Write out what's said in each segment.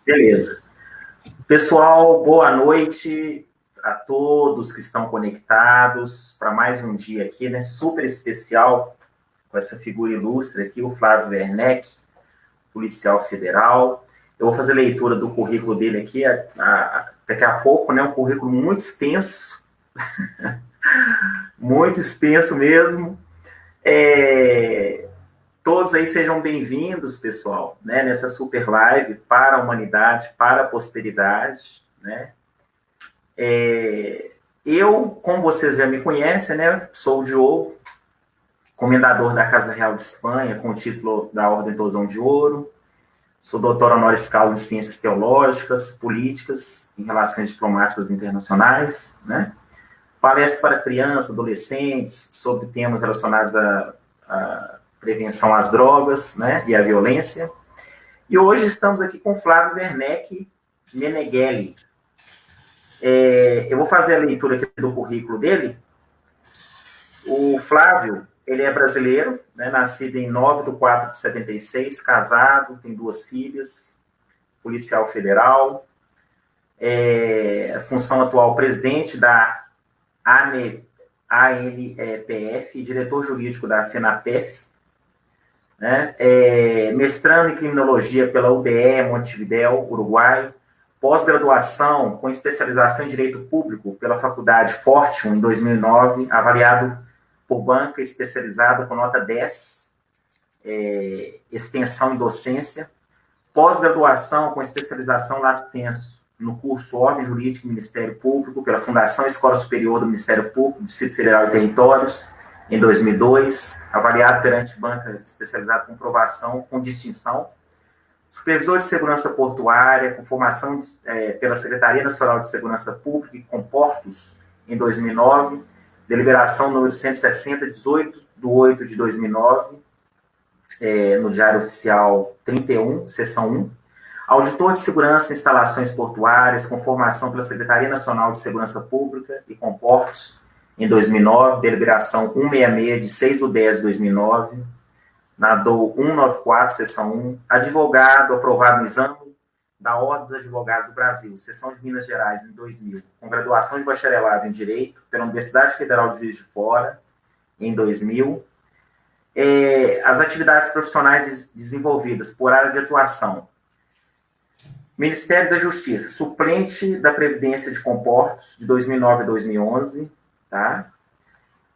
Beleza. Pessoal, boa noite a todos que estão conectados para mais um dia aqui, né? Super especial com essa figura ilustre aqui, o Flávio Werneck, policial federal. Eu vou fazer leitura do currículo dele aqui daqui a pouco, né? Um currículo muito extenso mesmo. Todos aí sejam bem-vindos, pessoal, né, nessa super live para a humanidade, para a posteridade, né? Eu, como vocês já me conhecem, né, sou o Diogo, comendador da Casa Real de Espanha, com o título da Ordem Tosão de Ouro. Sou doutor honoris causa em Ciências Teológicas, Políticas e Relações Diplomáticas Internacionais, né? Palestro para crianças, adolescentes, sobre temas relacionados à prevenção às drogas, né, e à violência. E hoje estamos aqui com Flávio Werneck Meneghelli. Eu vou fazer a leitura aqui do currículo dele. O Flávio, ele é brasileiro, né, nascido em 9/4/76, casado, tem 2 filhas, policial federal, função atual presidente da ANPF, diretor jurídico da FENAPEF, né, mestrando em criminologia pela UDE Montevidéu, Uruguai, pós-graduação com especialização em direito público pela Faculdade Fortune em 2009, avaliado por banca especializada com nota 10, extensão em docência, pós-graduação com especialização lato sensu no curso Ordem Jurídica e Ministério Público pela Fundação Escola Superior do Ministério Público do Distrito Federal e Territórios, em 2002, avaliado perante banca especializada com aprovação com distinção, supervisor de segurança portuária, com formação pela Secretaria Nacional de Segurança Pública e Comportos, em 2009, deliberação número 160, 18/8/2009, no Diário Oficial 31, seção 1, auditor de segurança em instalações portuárias, com formação pela Secretaria Nacional de Segurança Pública e Comportos, em 2009, deliberação 166, de 6/10/2009, na DOU 194, seção 1, advogado aprovado no exame da Ordem dos Advogados do Brasil, seção de Minas Gerais, em 2000, com graduação de bacharelado em Direito pela Universidade Federal de Juiz de Fora, em 2000. As atividades profissionais desenvolvidas por área de atuação: Ministério da Justiça, suplente da Previdência de Comportos, de 2009 a 2011, tá?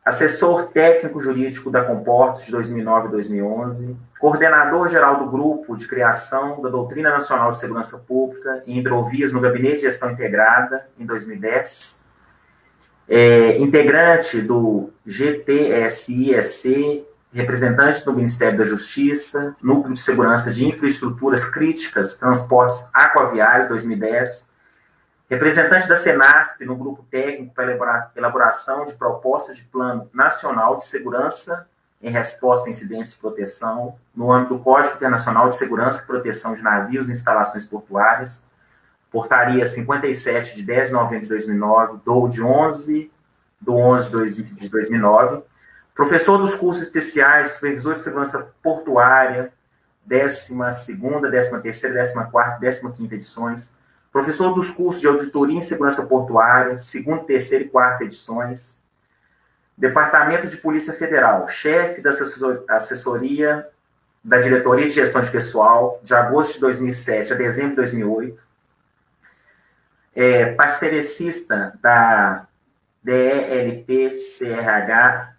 Assessor técnico jurídico da Comportos, de 2009 a 2011, coordenador geral do Grupo de Criação da Doutrina Nacional de Segurança Pública em Hidrovias no Gabinete de Gestão Integrada, em 2010, integrante do GTSIEC, representante do Ministério da Justiça, Núcleo de Segurança de Infraestruturas Críticas, Transportes Aquaviários, 2010, representante da Senasp no Grupo Técnico para elaboração de propostas de Plano Nacional de Segurança em Resposta a Incidentes de Proteção, no âmbito do Código Internacional de Segurança e Proteção de Navios e Instalações Portuárias, Portaria 57, de 10 de novembro de 2009, DOU de 11/11 de 2009, professor dos cursos especiais, supervisor de segurança portuária, 12ª, 13ª, 14ª, 15ª edições, professor dos cursos de auditoria em segurança portuária, 2ª, 3ª e 4ª edições, Departamento de Polícia Federal, chefe da assessoria da Diretoria de Gestão de Pessoal, de agosto de 2007 a dezembro de 2008, parcericista da DELP-CRH,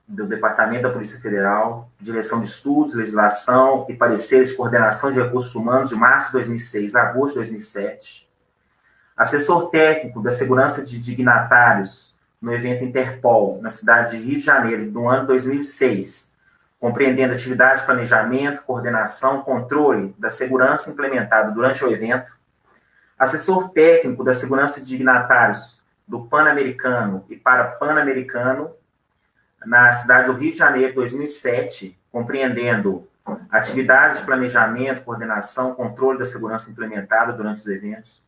do Departamento da Polícia Federal, Direção de Estudos, Legislação e Pareceres de Coordenação de Recursos Humanos, de março de 2006 a agosto de 2007, assessor técnico da segurança de dignatários no evento Interpol, na cidade de Rio de Janeiro, no ano 2006, compreendendo atividade de planejamento, coordenação, controle da segurança implementada durante o evento, assessor técnico da segurança de dignatários do Pan-Americano e para Pan-Americano, na cidade do Rio de Janeiro, 2007, compreendendo atividades de planejamento, coordenação, controle da segurança implementada durante os eventos.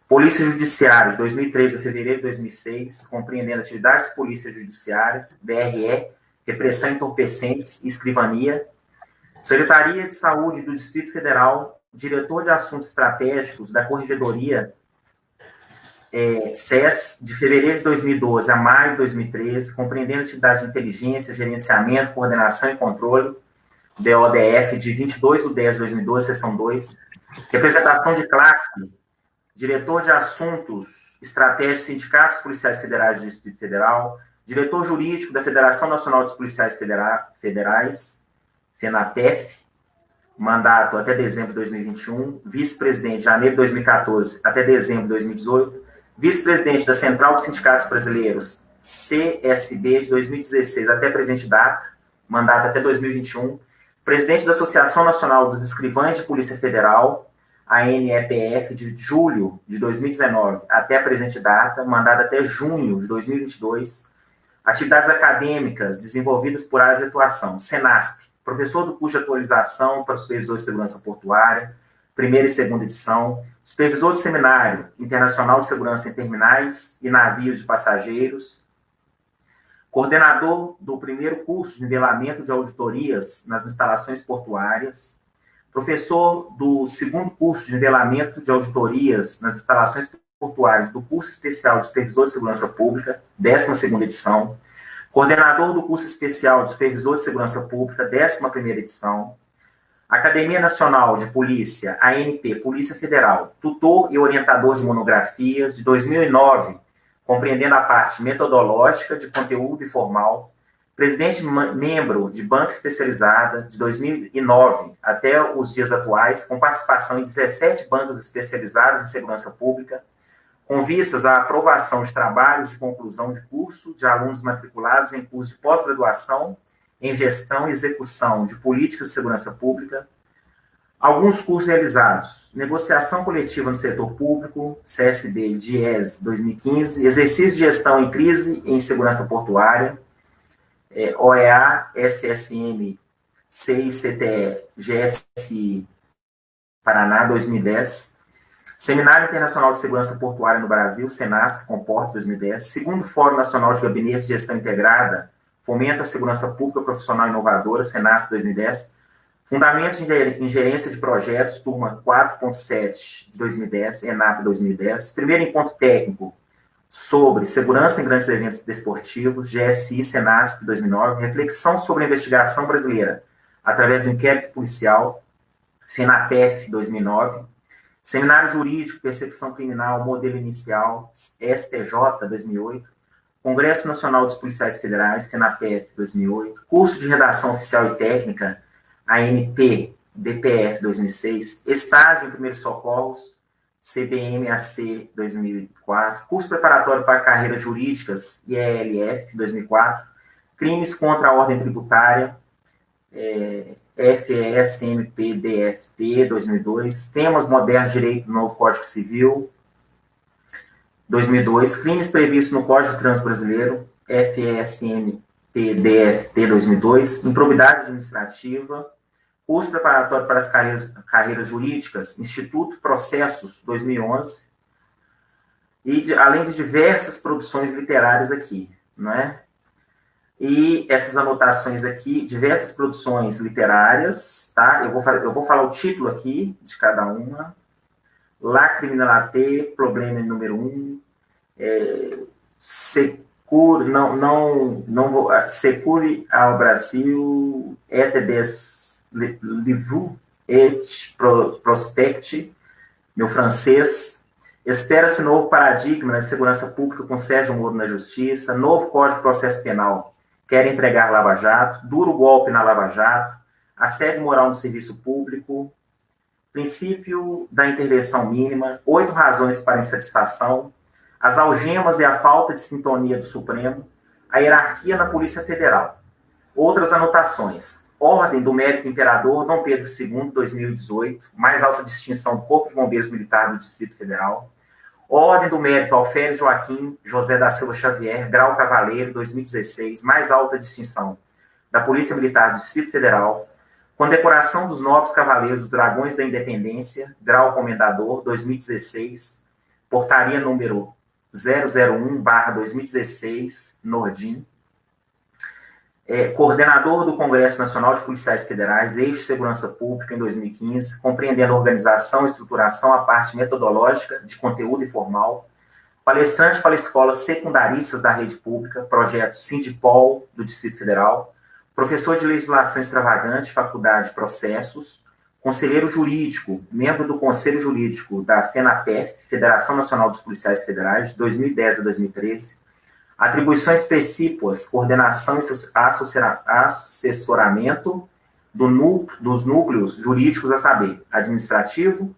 Polícia Judiciária, de 2013 a fevereiro de 2006, compreendendo atividades de Polícia Judiciária, DRE, repressão entorpecentes e escrivania. Secretaria de Saúde do Distrito Federal, diretor de assuntos estratégicos da Corregedoria SES, de fevereiro de 2012 a maio de 2013, compreendendo atividades de inteligência, gerenciamento, coordenação e controle, DODF, de 22/10/2012, seção 2, representação de classe, diretor de assuntos estratégicos, sindicatos policiais federais do Distrito Federal, diretor jurídico da Federação Nacional dos Policiais Federais, FENATEF, mandato até dezembro de 2021, vice-presidente de janeiro de 2014 até dezembro de 2018, vice-presidente da Central dos Sindicatos Brasileiros, CSB, de 2016 até presente data, mandato até 2021, presidente da Associação Nacional dos Escrivães de Polícia Federal, ANEPF, de julho de 2019 até a presente data, mandato até junho de 2022, atividades acadêmicas desenvolvidas por área de atuação, SENASP, professor do curso de atualização para supervisor de segurança portuária, primeira e segunda edição, supervisor de seminário internacional de segurança em terminais e navios de passageiros, coordenador do primeiro curso de nivelamento de auditorias nas instalações portuárias, professor do segundo curso de nivelamento de auditorias nas instalações portuárias do curso especial de supervisor de segurança pública, 12ª edição, coordenador do curso especial de supervisor de segurança pública, 11ª edição, Academia Nacional de Polícia, ANP, Polícia Federal, tutor e orientador de monografias, de 2009, compreendendo a parte metodológica, de conteúdo e formal, presidente membro de banca especializada, de 2009 até os dias atuais, com participação em 17 bancas especializadas em segurança pública, com vistas à aprovação de trabalhos de conclusão de curso de alunos matriculados em curso de pós-graduação em gestão e execução de políticas de segurança pública, alguns cursos realizados, negociação coletiva no setor público, CSB, GIES 2015, exercício de gestão em crise em segurança portuária, OEA, SSM, CICTE, GSI, Paraná 2010, Seminário Internacional de Segurança Portuária no Brasil, SENASP, Comporte 2010, segundo Fórum Nacional de Gabinetes de Gestão Integrada, Fomenta a Segurança Pública Profissional Inovadora, SENASP 2010, Fundamentos em Gerência de Projetos, turma 4.7 de 2010, ENAP 2010, primeiro encontro técnico sobre segurança em grandes eventos desportivos, GSI, SENASP 2009, reflexão sobre a investigação brasileira através do inquérito policial, FENATEF 2009, Seminário Jurídico, Persecução Criminal, Modelo Inicial, STJ 2008, Congresso Nacional dos Policiais Federais, FENAPEF 2008, Curso de Redação Oficial e Técnica, ANP, DPF 2006, Estágio em Primeiros Socorros, CBMAC 2004, Curso Preparatório para Carreiras Jurídicas, IELF 2004, Crimes contra a Ordem Tributária, FESMPDFT 2002, Temas Modernos de Direito do Novo Código Civil, 2002, Crimes Previstos no Código de Trânsito Brasileiro, FESMPDFT 2002, Improbidade Administrativa, Curso Preparatório para as Carreiras Jurídicas, Instituto Processos 2011, e além de diversas produções literárias aqui, não é? E essas anotações aqui, diversas produções literárias, tá? Eu vou falar o título aqui de cada uma. La Criminalité, problema número 1. Secure ao Brasil, et des livres et prospect, meu francês. Espera-se novo paradigma de segurança pública com Sérgio Moro na Justiça, novo Código de Processo Penal, quer entregar Lava Jato, duro golpe na Lava Jato, assédio moral no serviço público, princípio da intervenção mínima, 8 razões para insatisfação, as algemas e a falta de sintonia do Supremo, a hierarquia na Polícia Federal. Outras anotações. Ordem do Mérito Imperador Dom Pedro II, 2018, mais alta distinção do Corpo de Bombeiros Militar do Distrito Federal. Ordem do Mérito Alferes Joaquim José da Silva Xavier, grau Cavaleiro, 2016, mais alta distinção da Polícia Militar do Distrito Federal. Condecoração dos Nobres Cavaleiros dos Dragões da Independência, grau Comendador, 2016, portaria número 001/2016, Nordim. coordenador do Congresso Nacional de Policiais Federais, Eixo Segurança Pública, em 2015, compreendendo a organização, estruturação, a parte metodológica de conteúdo informal, palestrante para escolas secundaristas da rede pública, projeto Sindipol, do Distrito Federal, professor de legislação extravagante, Faculdade de Processos, conselheiro jurídico, membro do Conselho Jurídico da FENAPEF, Federação Nacional dos Policiais Federais, de 2010 a 2013, atribuições precípuas, coordenação e assessoramento dos núcleos jurídicos, a saber, administrativo,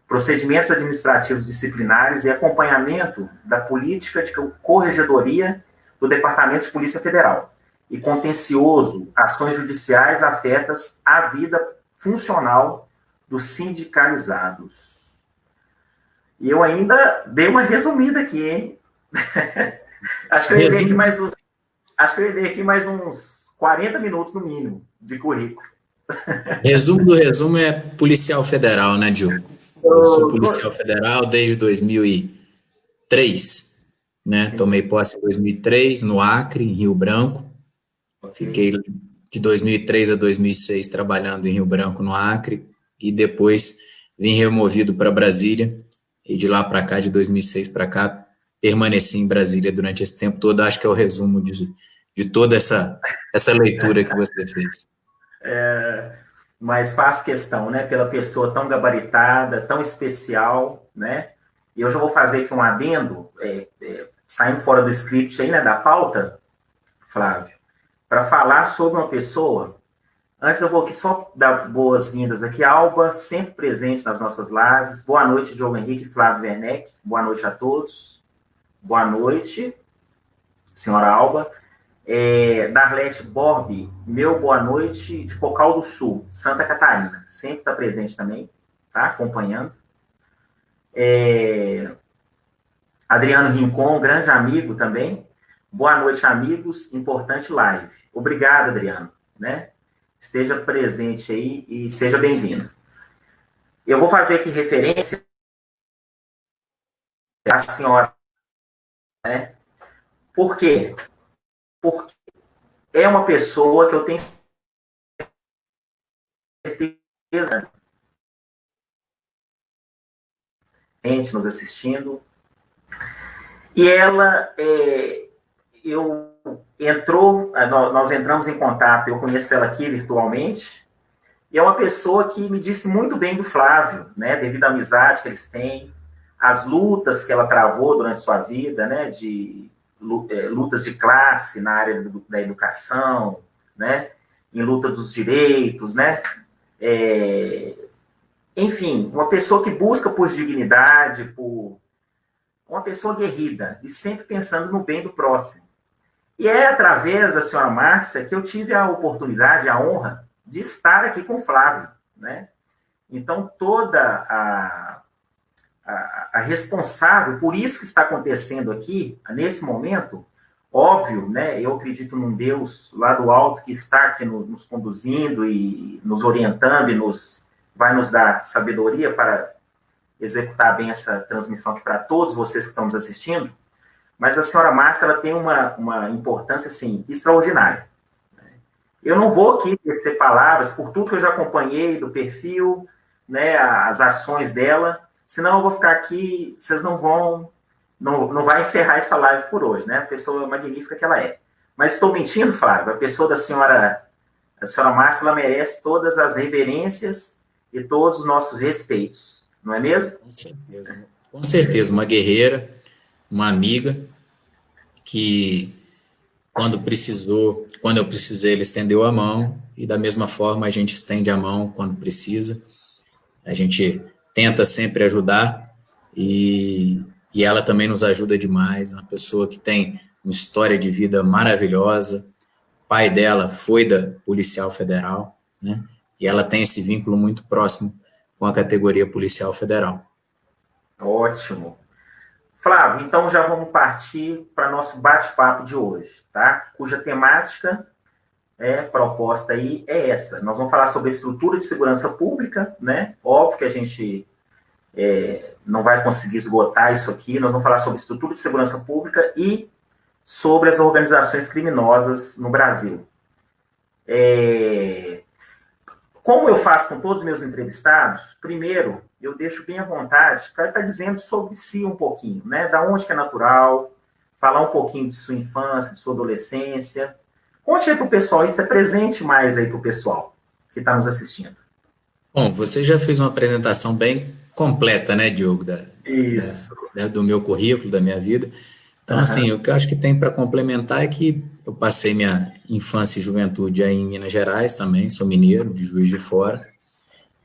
procedimentos administrativos disciplinares e acompanhamento da política de corregedoria do Departamento de Polícia Federal e contencioso, ações judiciais afetas à vida funcional dos sindicalizados. E eu ainda dei uma resumida aqui, hein? Acho que eu ia ler aqui mais uns 40 minutos, no mínimo, de currículo. Resumo do resumo é policial federal, né, Diogo? Eu sou policial federal desde 2003, né? Tomei posse em 2003, no Acre, em Rio Branco. Fiquei de 2003 a 2006 trabalhando em Rio Branco, no Acre, e depois vim removido para Brasília, e de lá para cá, de 2006 para cá, permaneci em Brasília durante esse tempo todo. Acho que é o resumo de toda essa leitura que você fez. Mas faço questão, né, pela pessoa tão gabaritada, tão especial, né, e eu já vou fazer aqui um adendo, saindo fora do script aí, né, da pauta, Flávio, para falar sobre uma pessoa. Antes eu vou aqui só dar boas-vindas aqui, Alba, sempre presente nas nossas lives. Boa noite, Diogo Henrique, Flávio Werneck, boa noite a todos. Boa noite, senhora Alba. Darlete Borbi, meu boa noite, de Cocal do Sul, Santa Catarina, sempre está presente também, tá? Acompanhando. Adriano Rincon, grande amigo também. Boa noite, amigos, importante live. Obrigado, Adriano, né? Esteja presente aí e seja bem-vindo. Eu vou fazer aqui referência à senhora, né? Por quê? Porque é uma pessoa que eu tenho certeza, gente nos assistindo, e ela, nós entramos em contato, eu conheço ela aqui virtualmente, e é uma pessoa que me disse muito bem do Flávio, né, devido à amizade que eles têm, as lutas que ela travou durante sua vida, né, de lutas de classe na área da educação, né, em luta dos direitos, né, enfim, uma pessoa que busca por dignidade, por uma pessoa aguerrida e sempre pensando no bem do próximo. E é através da senhora Márcia que eu tive a oportunidade, a honra de estar aqui com o Flávio, né? Então, toda a responsável por isso que está acontecendo aqui, nesse momento, óbvio, né? Eu acredito num Deus lá do alto que está aqui nos conduzindo e nos orientando e vai nos dar sabedoria para executar bem essa transmissão aqui para todos vocês que estão nos assistindo. Mas a senhora Márcia, ela tem uma importância, assim, extraordinária. Eu não vou aqui tecer palavras por tudo que eu já acompanhei do perfil, né, as ações dela, senão eu vou ficar aqui, vocês não vai encerrar essa live por hoje, né, a pessoa magnífica que ela é. Mas estou mentindo, Flávio? A pessoa a senhora Márcia, ela merece todas as reverências e todos os nossos respeitos, não é mesmo? Com certeza, uma guerreira, uma amiga, que quando eu precisei, ele estendeu a mão, e da mesma forma a gente estende a mão quando precisa, a gente tenta sempre ajudar, e ela também nos ajuda demais, uma pessoa que tem uma história de vida maravilhosa, o pai dela foi da Policial Federal, né, e ela tem esse vínculo muito próximo com a categoria Policial Federal. Ótimo. Flávio, então já vamos partir para nosso bate-papo de hoje, tá? Cuja temática proposta aí é essa. Nós vamos falar sobre a estrutura de segurança pública, né? Óbvio que a gente não vai conseguir esgotar isso aqui. Nós vamos falar sobre estrutura de segurança pública e sobre as organizações criminosas no Brasil. Como eu faço com todos os meus entrevistados, primeiro, eu deixo bem à vontade para estar dizendo sobre si um pouquinho, né? Da onde que é natural, falar um pouquinho de sua infância, de sua adolescência. Conte aí para o pessoal, e se apresente mais aí para o pessoal que está nos assistindo. Bom, você já fez uma apresentação bem completa, né, Diogo, Isso. do meu currículo, da minha vida. Então, assim, o que eu acho que tem para complementar é que eu passei minha infância e juventude aí em Minas Gerais também, sou mineiro, de Juiz de Fora,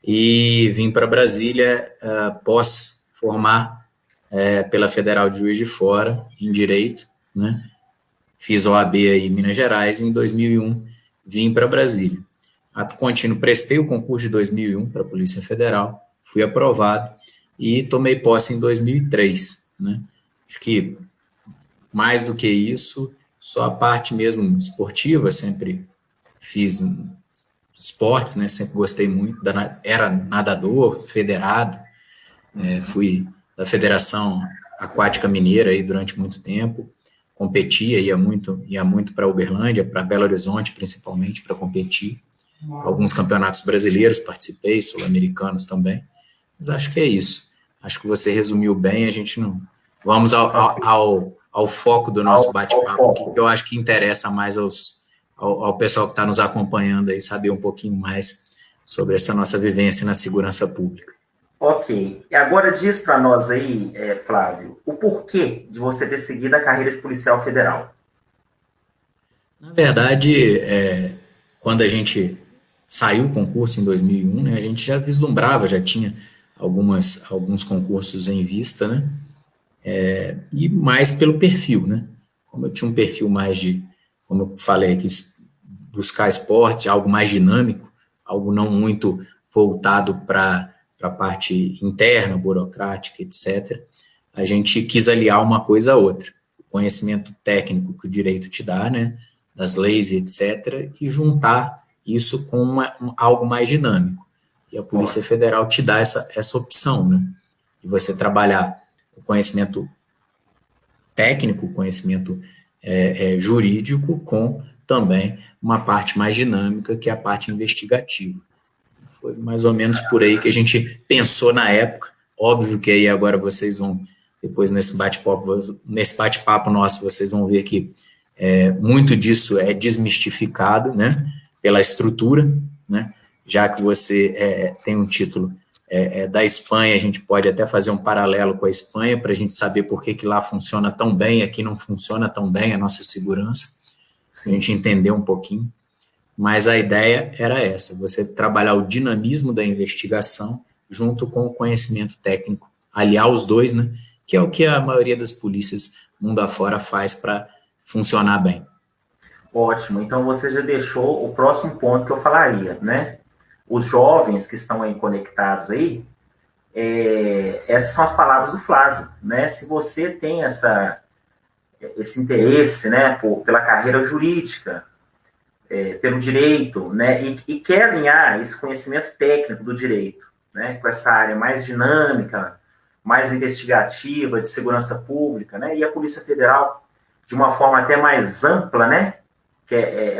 e vim para Brasília após formar pela Federal de Juiz de Fora em Direito, né? Fiz OAB aí em Minas Gerais e em 2001 vim para Brasília. Ato contínuo, prestei o concurso de 2001 para a Polícia Federal, fui aprovado e tomei posse em 2003, né? Acho que mais do que isso, só a parte mesmo esportiva, sempre fiz esportes, né? Sempre gostei muito, era nadador, federado, fui da Federação Aquática Mineira aí durante muito tempo, competia, ia muito para Uberlândia, para Belo Horizonte principalmente para competir. Alguns campeonatos brasileiros participei, sul-americanos também, mas acho que é isso. Acho que você resumiu bem, a gente não... Vamos ao foco do nosso bate-papo, que eu acho que interessa mais ao pessoal que está nos acompanhando aí, saber um pouquinho mais sobre essa nossa vivência na segurança pública. Ok. E agora diz para nós aí, Flávio, o porquê de você ter seguido a carreira de policial federal. Na verdade, quando a gente saiu o concurso em 2001, né, a gente já vislumbrava, já tinha alguns concursos em vista, né, e mais pelo perfil, né, como eu tinha um perfil mais de, como eu falei aqui, buscar esporte, algo mais dinâmico, algo não muito voltado para a parte interna, burocrática, etc., a gente quis aliar uma coisa a outra, o conhecimento técnico que o direito te dá, né, das leis, etc., e juntar isso com algo mais dinâmico. E a Polícia Federal te dá essa opção, né? De você trabalhar o conhecimento técnico, o conhecimento jurídico, com também uma parte mais dinâmica, que é a parte investigativa. Foi mais ou menos por aí que a gente pensou na época. Óbvio que aí agora vocês vão, depois nesse bate-papo nosso, vocês vão ver que muito disso é desmistificado, né, pela estrutura, né, já que você tem um título da Espanha, a gente pode até fazer um paralelo com a Espanha para a gente saber por que lá funciona tão bem, aqui não funciona tão bem a nossa segurança, a gente entender um pouquinho, mas a ideia era essa, você trabalhar o dinamismo da investigação junto com o conhecimento técnico, aliar os dois, né, que é o que a maioria das polícias mundo afora faz para funcionar bem. Ótimo, então você já deixou o próximo ponto que eu falaria, né? Os jovens que estão aí conectados aí, essas são as palavras do Flávio, né? Se você tem esse interesse, né, pela carreira jurídica, pelo direito, né, e quer alinhar esse conhecimento técnico do direito, né, com essa área mais dinâmica, mais investigativa, de segurança pública, né, e a Polícia Federal, de uma forma até mais ampla, né, que é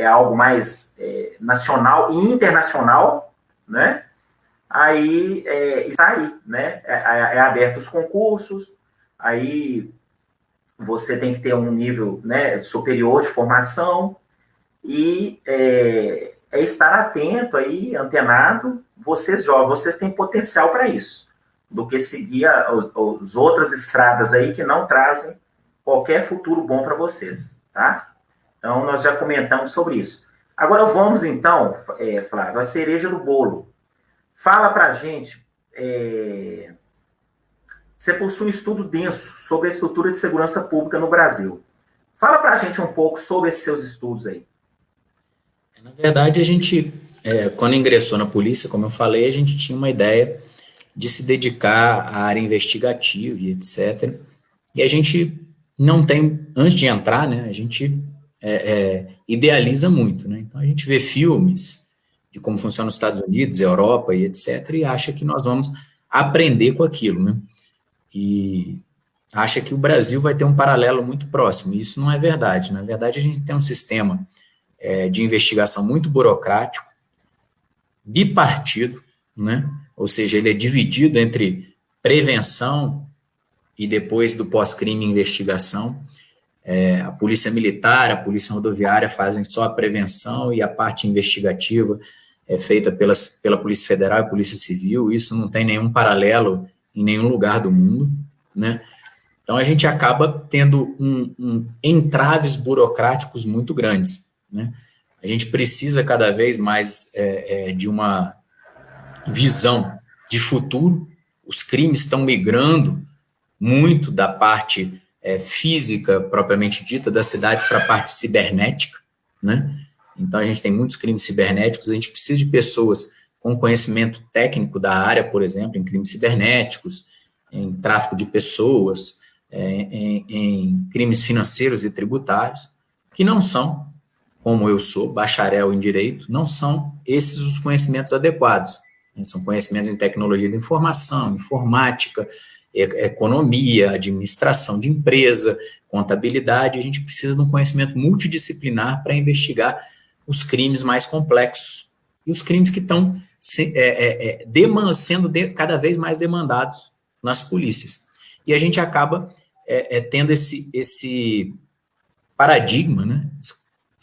algo mais nacional e internacional, né, aí está aí, né, aberto os concursos, aí você tem que ter um nível, né, superior de formação e estar atento aí, antenado, vocês jovens, vocês têm potencial para isso, do que seguir as outras estradas aí que não trazem qualquer futuro bom para vocês, tá? Então, nós já comentamos sobre isso. Agora, vamos, então, Flávio, a cereja do bolo. Fala para a gente, você possui um estudo denso sobre a estrutura de segurança pública no Brasil. Fala para a gente um pouco sobre esses seus estudos aí. Na verdade, a gente, quando ingressou na polícia, como eu falei, a gente tinha uma ideia de se dedicar à área investigativa e etc. E a gente não tem, antes de entrar, né, a gente idealiza muito, né? Então a gente vê filmes de como funciona os Estados Unidos, Europa e etc. e acha que nós vamos aprender com aquilo, né? E acha que o Brasil vai ter um paralelo muito próximo. E isso não é verdade. Na verdade, a gente tem um sistema de investigação muito burocrático, bipartido, né? Ou seja, ele é dividido entre prevenção e depois do pós-crime investigação. A polícia militar, a polícia rodoviária fazem só a prevenção e a parte investigativa é feita pela Polícia Federal e Polícia Civil. Isso não tem nenhum paralelo em nenhum lugar do mundo, né? Então, a gente acaba tendo entraves burocráticos muito grandes, né? A gente precisa cada vez mais de uma visão de futuro. Os crimes estão migrando muito da parte física, propriamente dita, das cidades para a parte cibernética, né? Então, a gente tem muitos crimes cibernéticos, a gente precisa de pessoas com conhecimento técnico da área, por exemplo, em crimes cibernéticos, em tráfico de pessoas, em crimes financeiros e tributários, que não são, como eu sou, bacharel em direito, não são esses os conhecimentos adequados. São conhecimentos em tecnologia da informação, informática, economia, administração de empresa, contabilidade. A gente precisa de um conhecimento multidisciplinar para investigar os crimes mais complexos e os crimes que estão sendo cada vez mais demandados nas polícias. E a gente acaba tendo esse paradigma, né?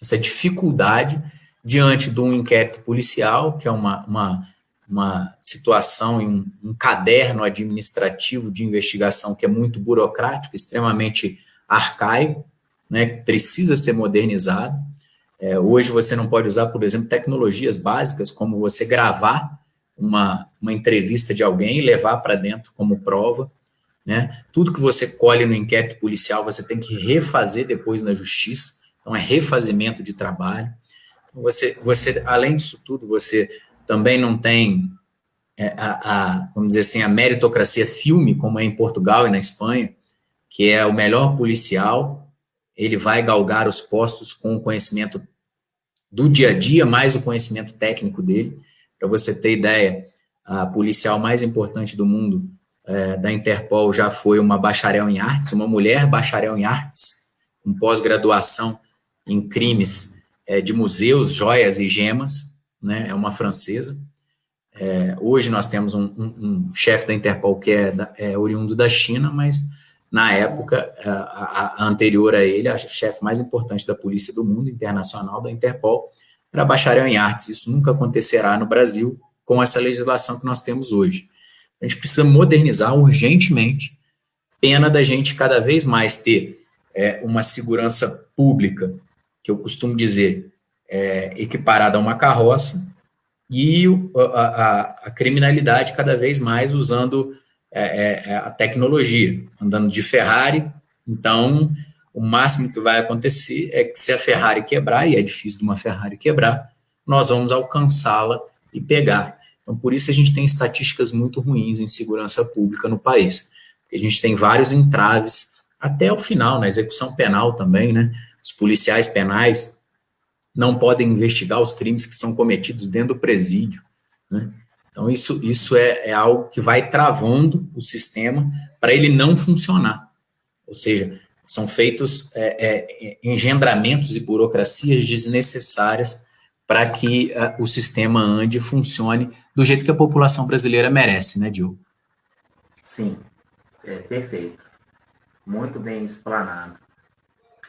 Essa dificuldade diante de um inquérito policial, que é uma situação em um caderno administrativo de investigação que é muito burocrático, extremamente arcaico, né, que precisa ser modernizado. Hoje você não pode usar, por exemplo, tecnologias básicas, como você gravar uma entrevista de alguém e levar para dentro como prova, né? Tudo que você colhe no inquérito policial, você tem que refazer depois na justiça, então é refazimento de trabalho. Você além disso tudo, você também não tem, vamos dizer assim, a meritocracia filme, como é em Portugal e na Espanha, que é o melhor policial, ele vai galgar os postos com o conhecimento do dia a dia, mais o conhecimento técnico dele. Para você ter ideia, a policial mais importante do mundo, da Interpol, já foi uma bacharel em artes, uma mulher bacharel em artes, com pós-graduação em crimes de museus, joias e gemas, né? É uma francesa. Hoje nós temos um chefe da Interpol que é oriundo da China, mas na época, a anterior a ele, a chefe mais importante da polícia do mundo, internacional, da Interpol, era bacharel em artes. Isso nunca acontecerá no Brasil com essa legislação que nós temos hoje. A gente precisa modernizar urgentemente, pena da gente cada vez mais ter uma segurança pública, que eu costumo dizer, equiparada a uma carroça, e a criminalidade cada vez mais usando a tecnologia, andando de Ferrari. Então, o máximo que vai acontecer é que se a Ferrari quebrar, e é difícil de uma Ferrari quebrar, nós vamos alcançá-la e pegar. Então, por isso a gente tem estatísticas muito ruins em segurança pública no país. Porque a gente tem vários entraves, até o final, na execução penal também, né? Os policiais penais não podem investigar os crimes que são cometidos dentro do presídio, né? Então, isso é algo que vai travando o sistema para ele não funcionar. Ou seja, são feitos engendramentos e burocracias desnecessárias para que o sistema ande e funcione do jeito que a população brasileira merece, né, Diogo? Sim, perfeito. Muito bem explanado.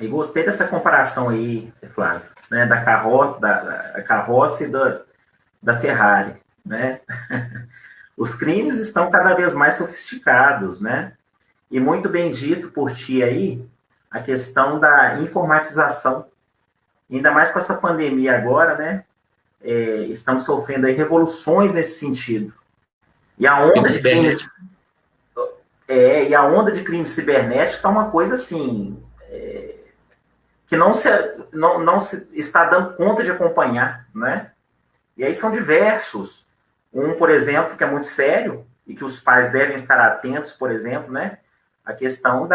E gostei dessa comparação aí, Flávio, né, da carroça e da Ferrari, né? Os crimes estão cada vez mais sofisticados, né? E muito bem dito por ti aí, a questão da informatização. Ainda mais com essa pandemia agora, né? Estamos sofrendo aí revoluções nesse sentido. E a onda de crimes... e a onda de crimes cibernéticos está uma coisa assim... que não se está dando conta de acompanhar, né? E aí são diversos. Um, por exemplo, que é muito sério, e que os pais devem estar atentos, por exemplo, né? A questão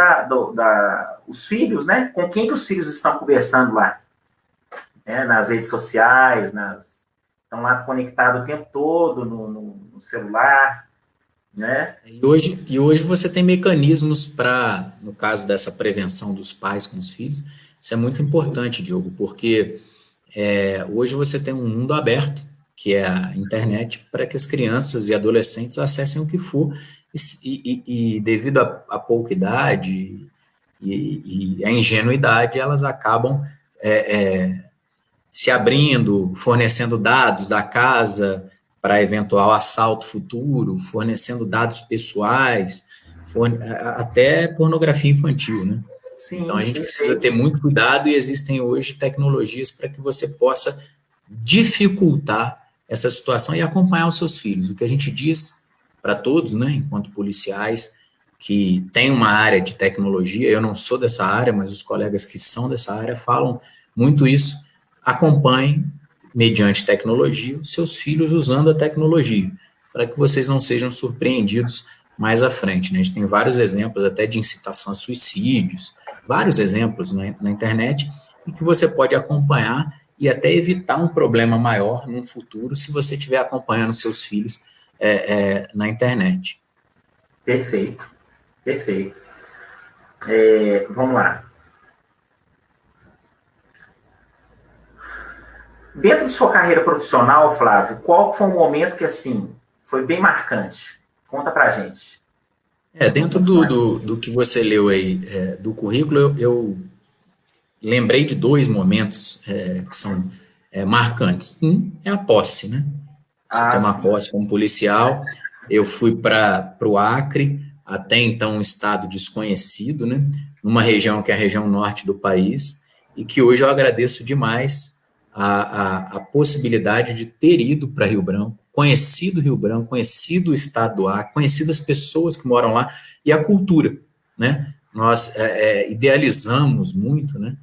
os filhos, né? Com quem que os filhos estão conversando lá? Nas redes sociais, estão lá conectados o tempo todo no celular, né? E hoje você tem mecanismos para, no caso dessa prevenção dos pais com os filhos, isso é muito importante, Diogo, porque Hoje você tem um mundo aberto, que é a internet, para que as crianças e adolescentes acessem o que for, e devido à pouca idade e à ingenuidade, elas acabam se abrindo, fornecendo dados da casa para eventual assalto futuro, fornecendo dados pessoais, até pornografia infantil, né? Então, Sim, a gente precisa ter perfeito. muito cuidado e existem hoje tecnologias para que você possa dificultar essa situação e acompanhar os seus filhos. O que a gente diz para todos, né, enquanto policiais, que tem uma área de tecnologia, eu não sou dessa área, mas os colegas que são dessa área falam muito isso, acompanhem, mediante tecnologia, os seus filhos usando a tecnologia, para que vocês não sejam surpreendidos mais à frente. Né? A gente tem vários exemplos até de incitação a suicídios, vários exemplos na internet, e que você pode acompanhar e até evitar um problema maior no futuro se você estiver acompanhando seus filhos na internet. Perfeito, perfeito. Vamos lá. Dentro de sua carreira profissional, Flávio, qual foi um momento que, assim, foi bem marcante? Conta pra gente. Dentro do que você leu aí do currículo, eu lembrei de dois momentos que são marcantes. Um é a posse, né? Você Ah, toma sim. posse como policial. Eu fui para o Acre, até então um estado desconhecido, né? Numa região que é a região norte do país, e que hoje eu agradeço demais a possibilidade de ter ido para Rio Branco, conhecido Rio Branco, conhecido o estado do Acre, conhecido as pessoas que moram lá e a cultura, né? Nós idealizamos muito, né?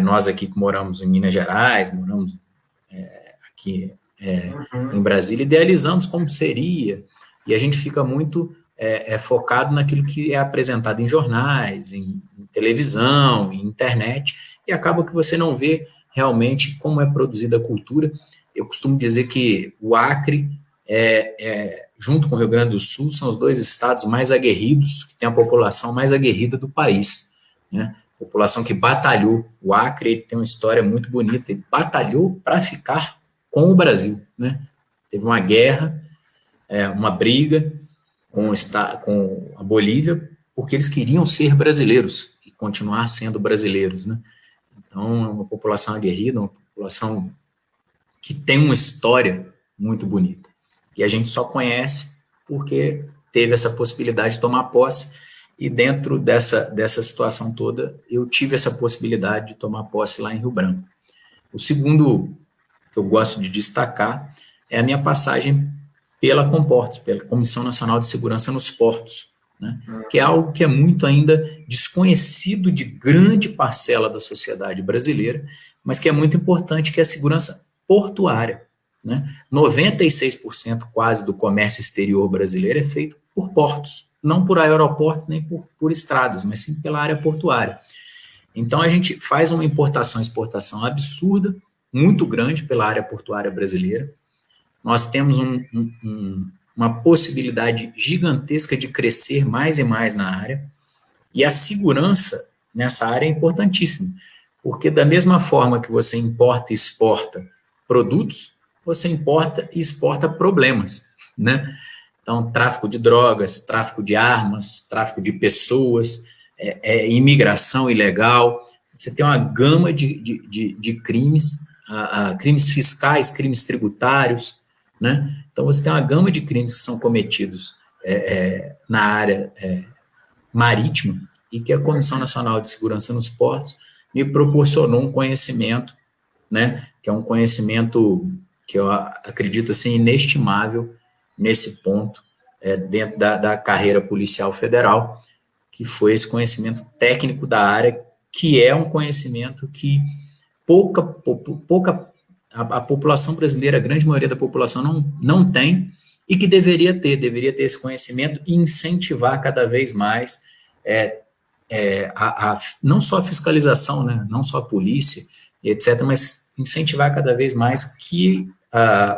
Nós aqui que moramos em Minas Gerais, moramos aqui em Uhum. Brasília, idealizamos como seria, e a gente fica muito focado naquilo que é apresentado em jornais, em televisão, em internet, e acaba que você não vê realmente como é produzida a cultura. Eu costumo dizer que o Acre, junto com o Rio Grande do Sul, são os dois estados mais aguerridos, que têm a população mais aguerrida do país, né? População que batalhou. O Acre ele tem uma história muito bonita, ele batalhou para ficar com o Brasil, né? Teve uma guerra, uma briga com a Bolívia, porque eles queriam ser brasileiros e continuar sendo brasileiros, né? Então, é uma população aguerrida, uma população que tem uma história muito bonita. E a gente só conhece porque teve essa possibilidade de tomar posse, e dentro dessa situação toda, eu tive essa possibilidade de tomar posse lá em Rio Branco. O segundo que eu gosto de destacar é a minha passagem pela Comportes, pela Comissão Nacional de Segurança nos Portos, né? Que é algo que é muito ainda desconhecido de grande parcela da sociedade brasileira, mas que é muito importante, que é a segurança portuária. Né? 96% quase do comércio exterior brasileiro é feito por portos, não por aeroportos nem por estradas, mas sim pela área portuária. Então a gente faz uma importação e exportação absurda, muito grande pela área portuária brasileira. Nós temos uma possibilidade gigantesca de crescer mais e mais na área, e a segurança nessa área é importantíssima, porque da mesma forma que você importa e exporta produtos, você importa e exporta problemas, né? Então, tráfico de drogas, tráfico de armas, tráfico de pessoas, imigração ilegal. Você tem uma gama de crimes, crimes fiscais, crimes tributários, né? Então, você tem uma gama de crimes que são cometidos na área marítima, e que a Comissão Nacional de Segurança nos Portos me proporcionou um conhecimento, né? Que é um conhecimento que eu acredito assim, inestimável nesse ponto, dentro da carreira policial federal, que foi esse conhecimento técnico da área, que é um conhecimento que pouca a população brasileira, a grande maioria da população não tem, e que deveria ter esse conhecimento e incentivar cada vez mais não só a fiscalização, né, não só a polícia, etc., mas incentivar cada vez mais que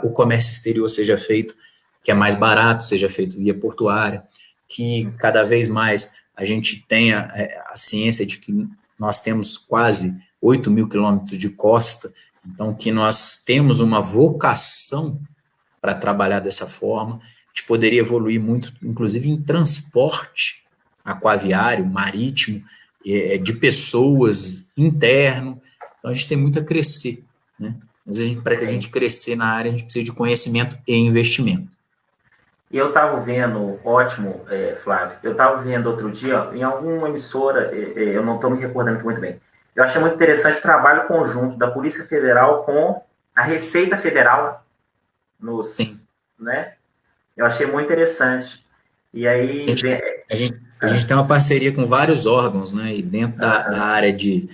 o comércio exterior seja feito, que é mais barato, seja feito via portuária, que cada vez mais a gente tenha a ciência de que nós temos quase 8 mil quilômetros de costa, Então, que nós temos uma vocação para trabalhar dessa forma, a gente poderia evoluir muito, inclusive em transporte aquaviário, marítimo, de pessoas, interno. Então, a gente tem muito a crescer, né? Mas para que a gente crescer na área, a gente precisa de conhecimento e investimento. E eu estava vendo, ótimo, Flávio, eu estava vendo outro dia, em alguma emissora, eu não estou me recordando muito bem, eu achei muito interessante o trabalho conjunto da Polícia Federal com a Receita Federal, né? Eu achei muito interessante. E aí... A gente tem uma parceria com vários órgãos, né? E dentro da área de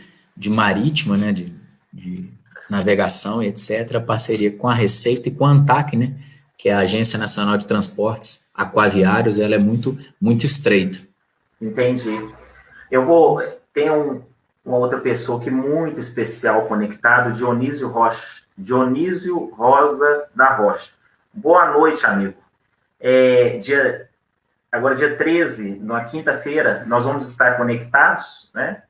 marítima, né? De navegação e etc., a parceria com a Receita e com a ANTAQ, né? Que é a Agência Nacional de Transportes Aquaviários, ela é muito, muito estreita. Entendi. Tem uma outra pessoa que é muito especial conectado, Dionísio Rosa da Rocha. Boa noite, amigo. Agora, dia 13, na quinta-feira, nós vamos estar conectados, né?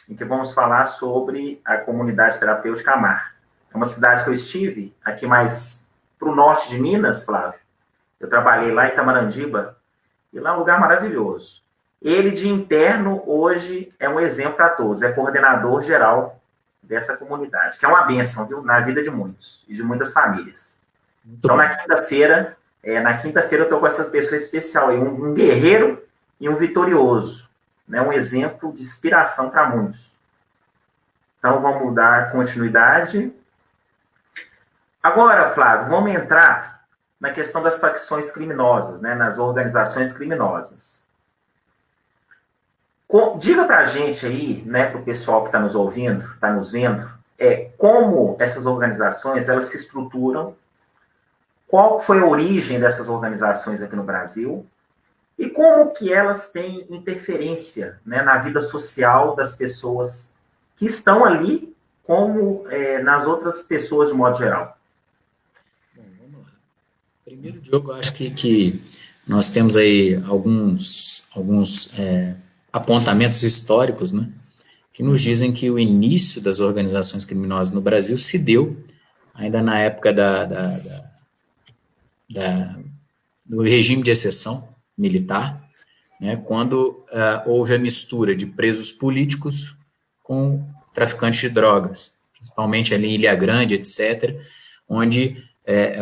Em que vamos falar sobre a comunidade terapêutica Amar. É uma cidade que eu estive, aqui mais para o norte de Minas, Flávio. Eu trabalhei lá em Itamandiba, e lá é um lugar maravilhoso. Ele, de interno, hoje é um exemplo para todos, é coordenador geral dessa comunidade, que é uma bênção, viu, na vida de muitos, e de muitas famílias. Então, na quinta-feira, eu estou com essa pessoa especial, aí, um guerreiro e um vitorioso, né, um exemplo de inspiração para muitos. Então, vamos dar continuidade. Agora, Flávio, vamos entrar na questão das facções criminosas, né, nas organizações criminosas. Diga para a gente aí, né, para o pessoal que está nos ouvindo, está nos vendo, como essas organizações elas se estruturam, qual foi a origem dessas organizações aqui no Brasil e como que elas têm interferência, né, na vida social das pessoas que estão ali, como nas outras pessoas de modo geral. Bom, vamos lá. Primeiro, Diogo, eu acho que nós temos aí alguns apontamentos históricos, né, que nos dizem que o início das organizações criminosas no Brasil se deu ainda na época do regime de exceção militar, né, quando houve a mistura de presos políticos com traficantes de drogas, principalmente ali em Ilha Grande, etc., onde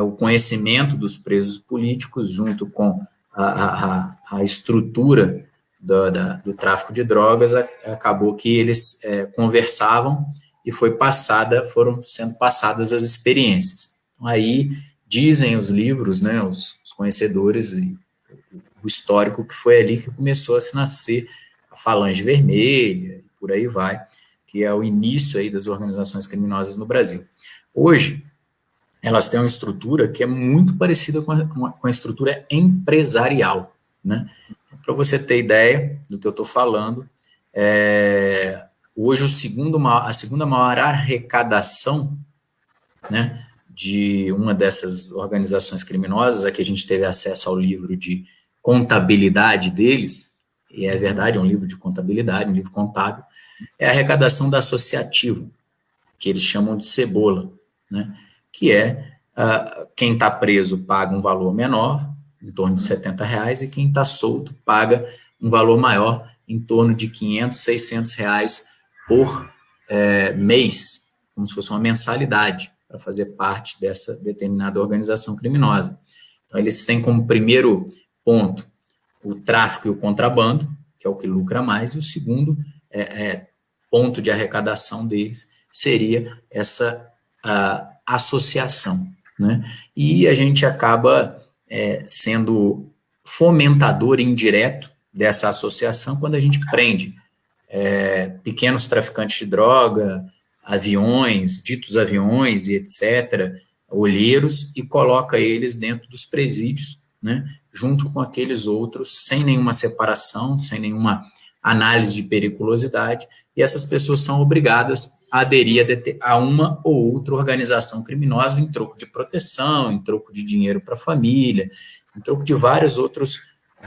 o conhecimento dos presos políticos, junto com a estrutura do tráfico de drogas, acabou que eles conversavam e foram sendo passadas as experiências. Então, aí dizem os livros, né, os conhecedores e o histórico, que foi ali que começou a se nascer a Falange Vermelha, e por aí vai, que é o início aí das organizações criminosas no Brasil. Hoje, elas têm uma estrutura que é muito parecida com a estrutura empresarial, né? Para você ter ideia do que eu estou falando, hoje a segunda maior arrecadação, né, de uma dessas organizações criminosas, a que a gente teve acesso ao livro de contabilidade deles, e é verdade, é um livro de contabilidade, um livro contábil, é a arrecadação da associativa, que eles chamam de cebola, né, que quem está preso paga um valor menor, em torno de R$70, e quem está solto paga um valor maior, em torno de R$500, R$600 por mês, como se fosse uma mensalidade, para fazer parte dessa determinada organização criminosa. Então, eles têm como primeiro ponto o tráfico e o contrabando, que é o que lucra mais, e o segundo ponto de arrecadação deles seria essa associação, né? E a gente acaba sendo fomentador indireto dessa associação quando a gente prende pequenos traficantes de droga, aviões, ditos aviões e etc., olheiros, e coloca eles dentro dos presídios, né, junto com aqueles outros, sem nenhuma separação, sem nenhuma análise de periculosidade, e essas pessoas são obrigadas a aderir a uma ou outra organização criminosa em troco de proteção, em troco de dinheiro para a família, em troco de vários outros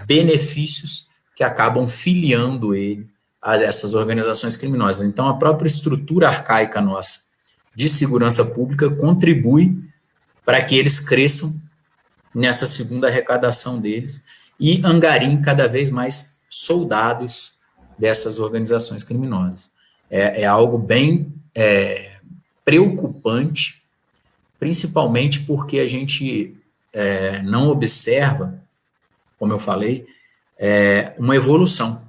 benefícios que acabam filiando ele a essas organizações criminosas. Então, a própria estrutura arcaica nossa de segurança pública contribui para que eles cresçam nessa segunda arrecadação deles e angariem cada vez mais soldados dessas organizações criminosas. É algo bem preocupante, principalmente porque a gente não observa, como eu falei, uma evolução.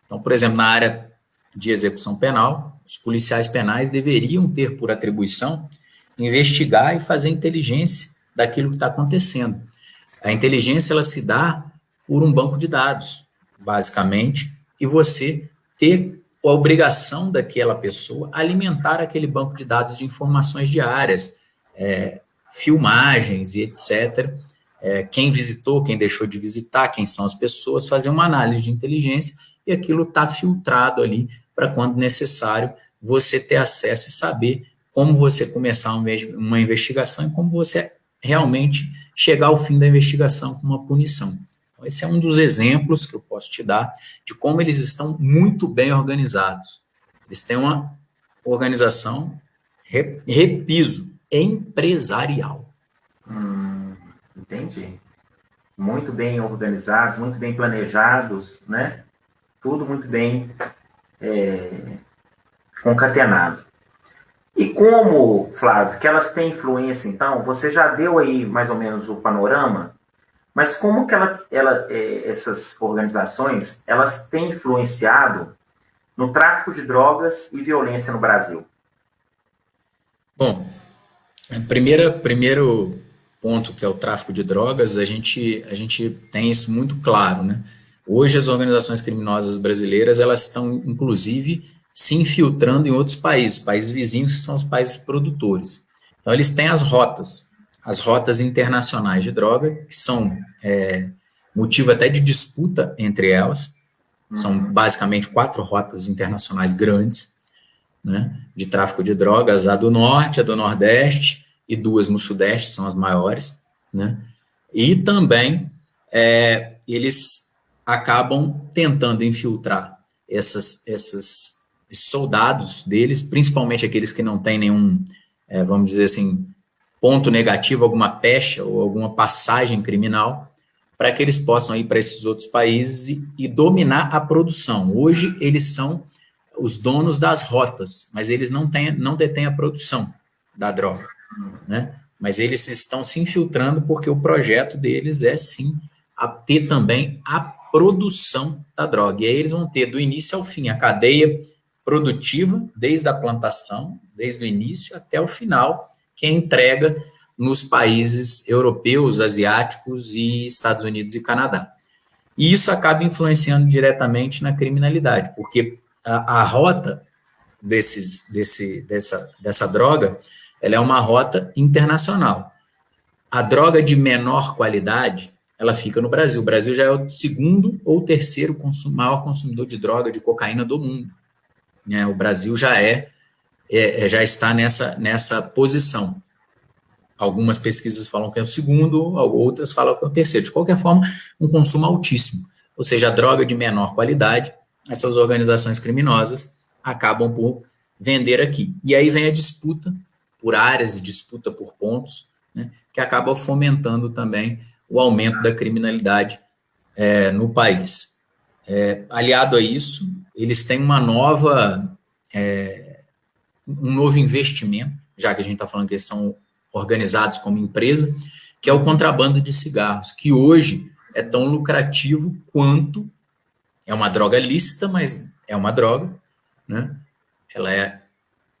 Então, por exemplo, na área de execução penal, os policiais penais deveriam ter por atribuição investigar e fazer inteligência daquilo que está acontecendo. A inteligência, ela se dá por um banco de dados, basicamente, e você ter a obrigação daquela pessoa alimentar aquele banco de dados de informações diárias, filmagens e etc., quem visitou, quem deixou de visitar, quem são as pessoas, fazer uma análise de inteligência e aquilo está filtrado ali para, quando necessário, você ter acesso e saber como você começar uma investigação e como você realmente chegar ao fim da investigação com uma punição. Então, esse é um dos exemplos que eu posso te dar de como eles estão muito bem organizados. Eles têm uma organização, repiso, empresarial. Entendi. Muito bem organizados, muito bem planejados, né? Tudo muito bem concatenado. E como, Flávio, que elas têm influência, então, você já deu aí mais ou menos o panorama, mas como que essas organizações, elas têm influenciado no tráfico de drogas e violência no Brasil? Bom, primeiro ponto, que é o tráfico de drogas, a gente tem isso muito claro, né? Hoje as organizações criminosas brasileiras, elas estão, inclusive, se infiltrando em outros países vizinhos, que são os países produtores. Então, eles têm as rotas internacionais de droga, que são motivo até de disputa entre elas. São basicamente 4 rotas internacionais grandes, né, de tráfico de drogas, a do norte, a do nordeste e 2 no sudeste, são as maiores, né, e também eles acabam tentando infiltrar esses soldados deles, principalmente aqueles que não têm nenhum, vamos dizer assim, ponto negativo, alguma pecha ou alguma passagem criminal, para que eles possam ir para esses outros países e dominar a produção. Hoje, eles são os donos das rotas, mas eles não detêm a produção da droga, né? Mas eles estão se infiltrando porque o projeto deles é, sim, ter também a produção da droga. E aí eles vão ter, do início ao fim, a cadeia produtiva, desde a plantação, desde o início até o final, que é entrega nos países europeus, asiáticos e Estados Unidos e Canadá. E isso acaba influenciando diretamente na criminalidade, porque a rota dessa droga, ela é uma rota internacional. A droga de menor qualidade, ela fica no Brasil. O Brasil já é o segundo ou terceiro maior consumidor de droga, de cocaína do mundo. O Brasil já está nessa posição. Algumas pesquisas falam que é o segundo, outras falam que é o terceiro. De qualquer forma, um consumo altíssimo. Ou seja, a droga de menor qualidade, essas organizações criminosas acabam por vender aqui. E aí vem a disputa por áreas e disputa por pontos, né, que acaba fomentando também o aumento da criminalidade no país. Aliado a isso, eles têm um novo investimento, já que a gente está falando que eles são organizados como empresa, que é o contrabando de cigarros, que hoje é tão lucrativo quanto, é uma droga lícita, mas é uma droga, né? Ela é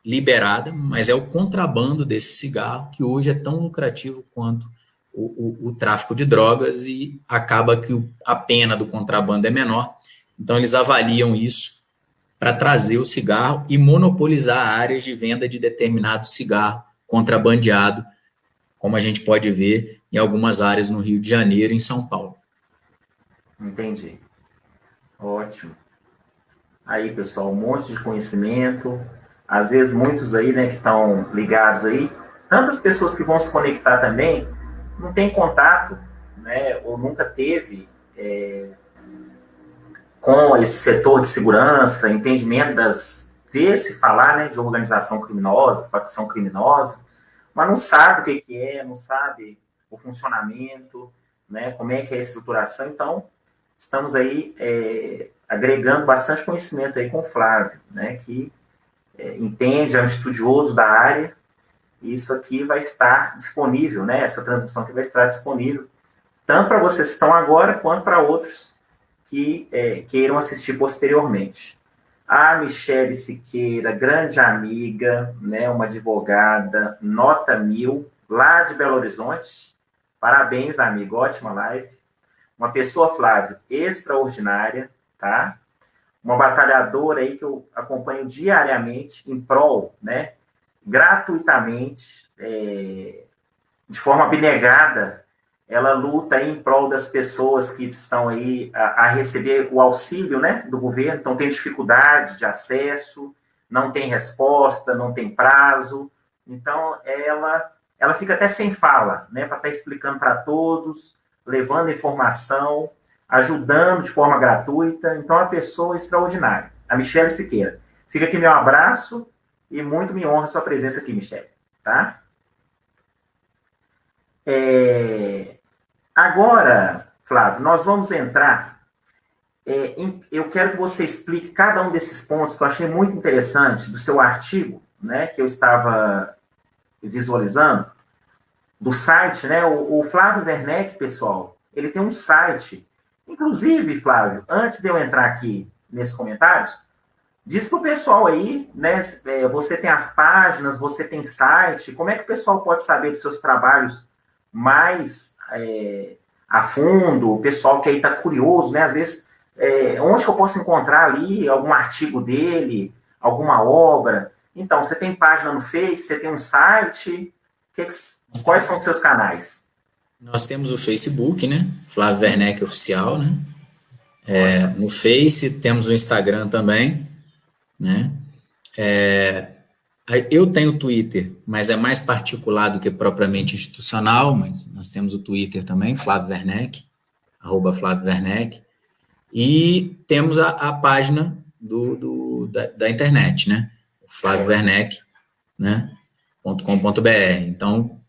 liberada, mas é o contrabando desse cigarro que hoje é tão lucrativo quanto o tráfico de drogas, e acaba que a pena do contrabando é menor, então eles avaliam isso para trazer o cigarro e monopolizar áreas de venda de determinado cigarro contrabandeado, como a gente pode ver em algumas áreas no Rio de Janeiro e em São Paulo. Entendi. Ótimo. Aí, pessoal, um monte de conhecimento. Às vezes, muitos aí, né, que estão ligados aí, tantas pessoas que vão se conectar também, não tem contato, né, ou nunca teve com esse setor de segurança, entendimento das vê-se falar, né, de organização criminosa, facção criminosa, mas não sabe o que é, não sabe o funcionamento, né, como é que é a estruturação. Então, estamos aí agregando bastante conhecimento aí com o Flávio, né, que entende, é um estudioso da área, e isso aqui vai estar disponível, né, essa transmissão aqui vai estar disponível, tanto para vocês que estão agora, quanto para outros que queiram assistir posteriormente. A Michele Siqueira, grande amiga, né, uma advogada, nota 1000, lá de Belo Horizonte. Parabéns, amigo, ótima live. Uma pessoa, Flávio, extraordinária, tá? Uma batalhadora aí que eu acompanho diariamente em prol, né, gratuitamente, de forma abnegada, ela luta em prol das pessoas que estão aí a receber o auxílio, né, do governo, então tem dificuldade de acesso, não tem resposta, não tem prazo, então ela fica até sem fala, né, para estar explicando para todos, levando informação, ajudando de forma gratuita, então é uma pessoa extraordinária, a Michele Siqueira. Fica aqui meu abraço e muito me honra a sua presença aqui, Michele, tá? Agora, Flávio, nós vamos entrar. Eu quero que você explique cada um desses pontos que eu achei muito interessante do seu artigo, né, que eu estava visualizando, do site, né? O Flávio Werneck, pessoal, ele tem um site. Inclusive, Flávio, antes de eu entrar aqui nesses comentários, diz para o pessoal aí, né? Você tem as páginas, você tem site, como é que o pessoal pode saber dos seus trabalhos mais a fundo, o pessoal que aí está curioso, né? Às vezes, onde que eu posso encontrar ali algum artigo dele, alguma obra? Então, você tem página no Face, você tem um site, quais são os seus canais? Nós temos o Facebook, né? Flávio Werneck Oficial, né? No Face, temos o Instagram também, né? Eu tenho o Twitter, mas é mais particular do que propriamente institucional, mas nós temos o Twitter também, Flávio Werneck, @Flávio Werneck, e temos a página da internet, né? Flávio Werneck, né? .com.br. Então,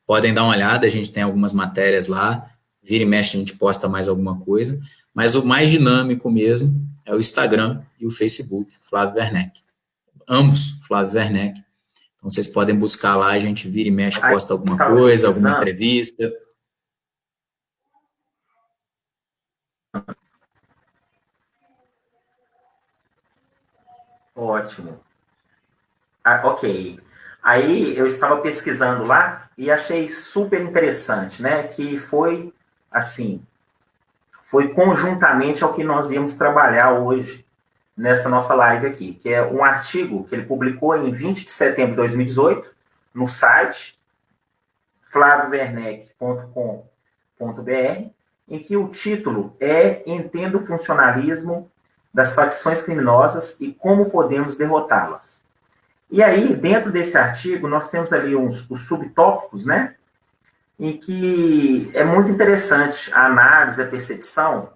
podem dar uma olhada, a gente tem algumas matérias lá, vira e mexe a gente posta mais alguma coisa, mas o mais dinâmico mesmo é o Instagram e o Facebook, Flávio Werneck. Ambos, Flávio Werneck. Então, vocês podem buscar lá, a gente vira e mexe, posta alguma coisa, alguma entrevista. Ótimo. Ok. Aí eu estava pesquisando lá e achei super interessante, né? Que foi assim, foi conjuntamente ao que nós íamos trabalhar hoje nessa nossa live aqui, que é um artigo que ele publicou em 20 de setembro de 2018 no site flaviowerneck.com.br, em que o título é Entenda o funcionalismo das facções criminosas e como podemos derrotá-las. E aí, dentro desse artigo, nós temos ali os subtópicos, né? Em que é muito interessante a análise, a percepção.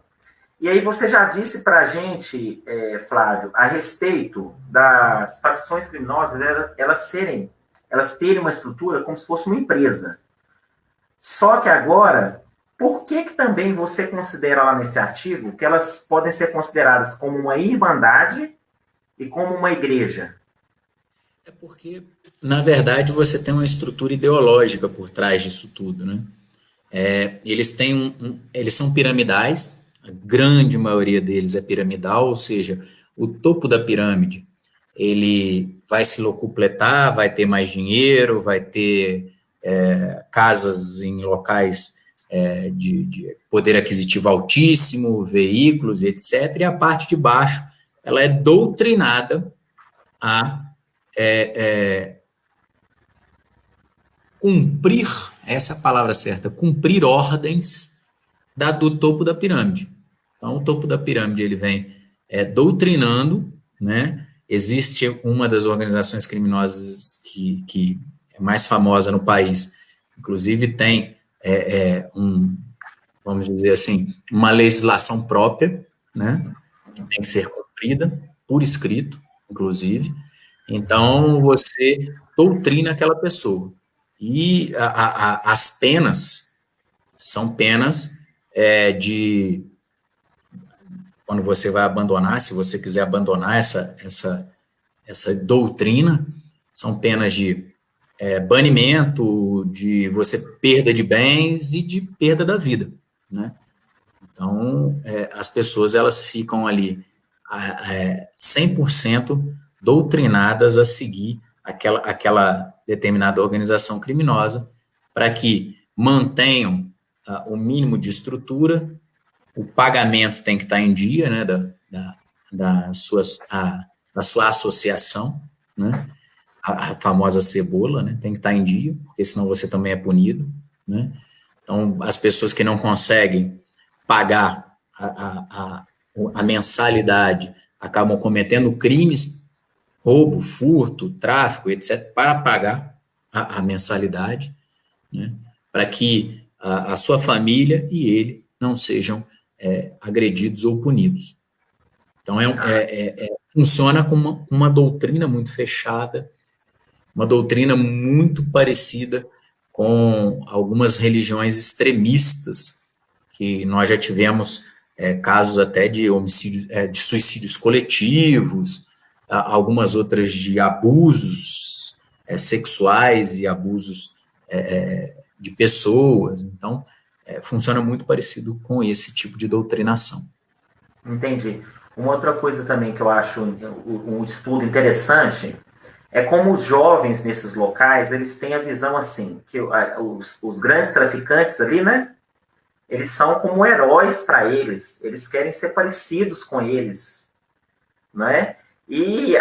E aí você já disse para a gente, Flávio, a respeito das facções criminosas, elas terem uma estrutura como se fosse uma empresa. Só que agora, por que também você considera lá nesse artigo que elas podem ser consideradas como uma irmandade e como uma igreja? É porque, na verdade, você tem uma estrutura ideológica por trás disso tudo, né? Eles são piramidais, a grande maioria deles é piramidal, ou seja, o topo da pirâmide, ele vai se locupletar, vai ter mais dinheiro, vai ter casas em locais de poder aquisitivo altíssimo, veículos, etc. E a parte de baixo, ela é doutrinada a cumprir, essa é a palavra certa, cumprir ordens do topo da pirâmide. Então, o topo da pirâmide, ele vem doutrinando, né? Existe uma das organizações criminosas que é mais famosa no país, inclusive tem vamos dizer assim, uma legislação própria, né? Que tem que ser cumprida por escrito, inclusive. Então, você doutrina aquela pessoa. E as penas são penas de... Quando você vai abandonar, se você quiser abandonar essa doutrina, são penas de banimento, de você perda de bens e de perda da vida, né? Então, as pessoas, elas ficam ali 100% doutrinadas a seguir aquela determinada organização criminosa para que mantenham o mínimo de estrutura, o pagamento tem que estar em dia, né, da sua associação, né, a famosa cebola, né, tem que estar em dia, porque senão você também é punido, né. Então, as pessoas que não conseguem pagar a mensalidade acabam cometendo crimes, roubo, furto, tráfico, etc., para pagar a mensalidade, né, para que a sua família e ele não sejam agredidos ou punidos. Então, funciona como uma doutrina muito fechada, uma doutrina muito parecida com algumas religiões extremistas, que nós já tivemos casos até de homicídios, de suicídios coletivos, algumas outras de abusos sexuais e abusos de pessoas. Então, funciona muito parecido com esse tipo de doutrinação. Entendi. Uma outra coisa também que eu acho um estudo interessante é como os jovens nesses locais, eles têm a visão assim, que os grandes traficantes ali, né, eles são como heróis para eles querem ser parecidos com eles, né? E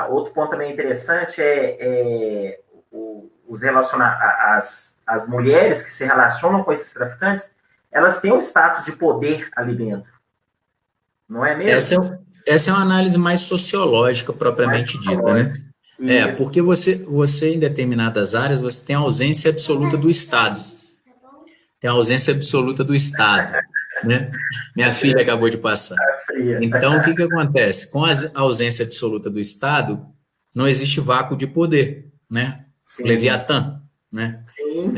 outro ponto também interessante as mulheres que se relacionam com esses traficantes, elas têm um status de poder ali dentro, não é mesmo? Essa é uma análise mais sociológica, propriamente dita, né? Porque você, em determinadas áreas, você tem a ausência absoluta do Estado. Tem a ausência absoluta do Estado, né? Minha filha acabou de passar. Então, o que acontece? Com a ausência absoluta do Estado, não existe vácuo de poder, né? Sim. Leviatã, né? Sim,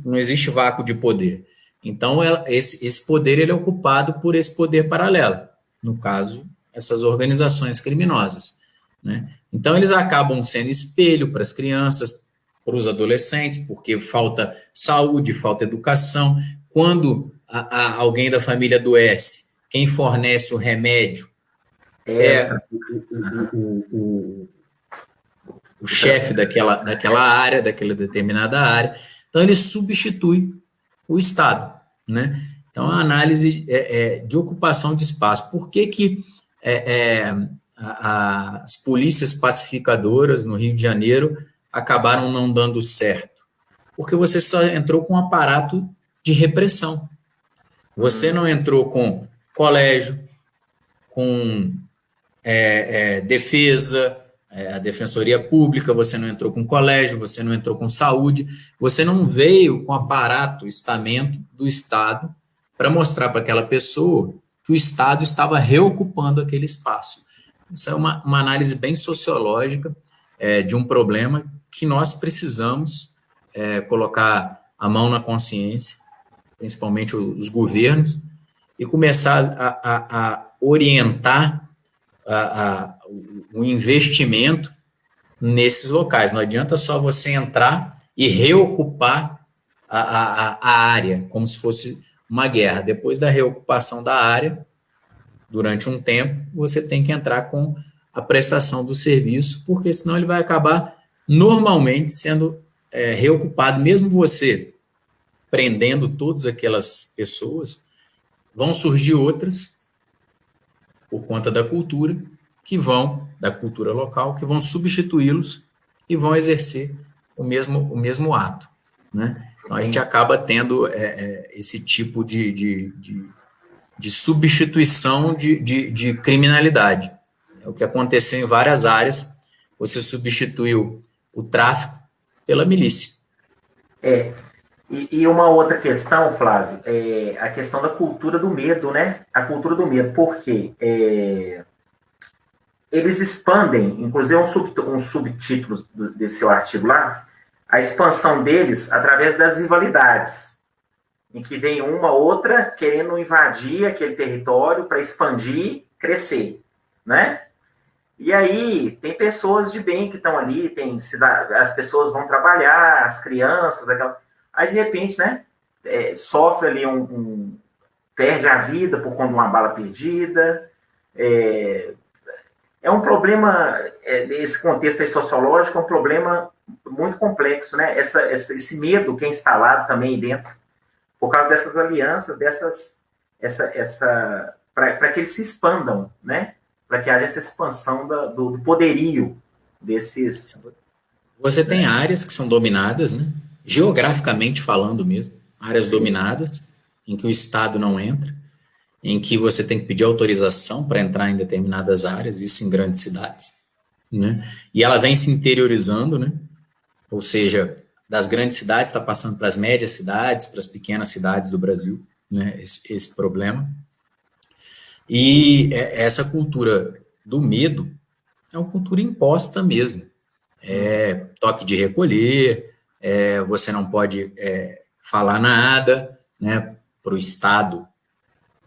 não existe vácuo de poder. Então, esse poder ele é ocupado por esse poder paralelo, no caso, essas organizações criminosas, né? Então, eles acabam sendo espelho para as crianças, para os adolescentes, porque falta saúde, falta educação. Quando alguém da família adoece, quem fornece o remédio o chefe daquela área, daquela determinada área. Então, ele substitui o Estado, né? Então, a análise de ocupação de espaço. Por que as polícias pacificadoras no Rio de Janeiro acabaram não dando certo? Porque você só entrou com um aparato de repressão. Você não entrou com colégio, com defesa, a defensoria pública, você não entrou com colégio, você não entrou com saúde, você não veio com aparato, estamento do Estado para mostrar para aquela pessoa que o Estado estava reocupando aquele espaço. Isso é uma análise bem sociológica de um problema que nós precisamos colocar a mão na consciência, principalmente os governos, e começar a orientar o investimento nesses locais. Não adianta só você entrar e reocupar a área, como se fosse uma guerra. Depois da reocupação da área, durante um tempo, você tem que entrar com a prestação do serviço, porque senão ele vai acabar normalmente sendo reocupado. Mesmo você prendendo todas aquelas pessoas, vão surgir outras por conta da cultura local, que vão substituí-los e vão exercer o mesmo ato, né? Então, a gente acaba tendo esse tipo de substituição de criminalidade. É o que aconteceu em várias áreas, você substituiu o tráfico pela milícia. E uma outra questão, Flávio, é a questão da cultura do medo, né? A cultura do medo, por quê? eles expandem, inclusive um subtítulo desse seu artigo lá, a expansão deles através das rivalidades, em que vem uma outra querendo invadir aquele território para expandir, crescer, né? E aí tem pessoas de bem que estão ali, as pessoas vão trabalhar, as crianças, aí de repente, né, sofre ali perde a vida por conta de uma bala perdida. É um problema, esse contexto aí sociológico é um problema muito complexo, né? Esse medo que é instalado também dentro, por causa dessas alianças, para que eles se expandam, né? Para que haja essa expansão do poderio desses... Você tem áreas que são dominadas, né? Geograficamente falando mesmo, áreas dominadas, em que o Estado não entra, em que você tem que pedir autorização para entrar em determinadas áreas, isso em grandes cidades, né? E ela vem se interiorizando, né? Ou seja, das grandes cidades está passando para as médias cidades, para as pequenas cidades do Brasil, né? Esse problema. E essa cultura do medo é uma cultura imposta mesmo. Toque de recolher, você não pode falar nada, né? Para o Estado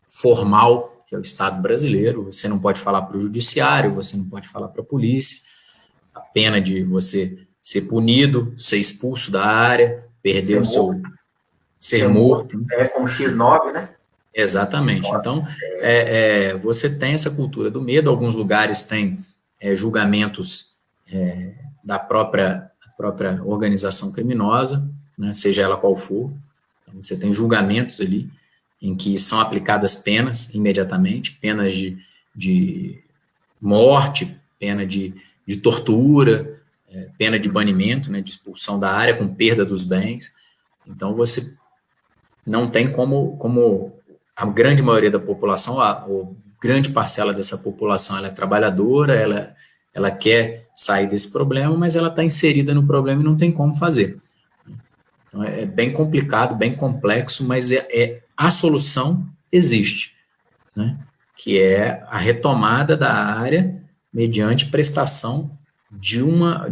formal, que é o Estado brasileiro, você não pode falar para o judiciário, você não pode falar para a polícia, a pena de você ser punido, ser expulso da área, perder o seu... Ser morto. Com X9, né? Exatamente. Então, você tem essa cultura do medo, alguns lugares têm julgamentos da própria organização criminosa, né, seja ela qual for, então, você tem julgamentos ali, em que são aplicadas penas imediatamente, penas de morte, pena de tortura, pena de banimento, né, de expulsão da área com perda dos bens. Então, você não tem como a grande maioria da população, ou grande parcela dessa população, ela é trabalhadora, ela quer sair desse problema, mas ela está inserida no problema e não tem como fazer. Então, é bem complicado, bem complexo, mas a solução existe, né? Que é a retomada da área mediante prestação de uma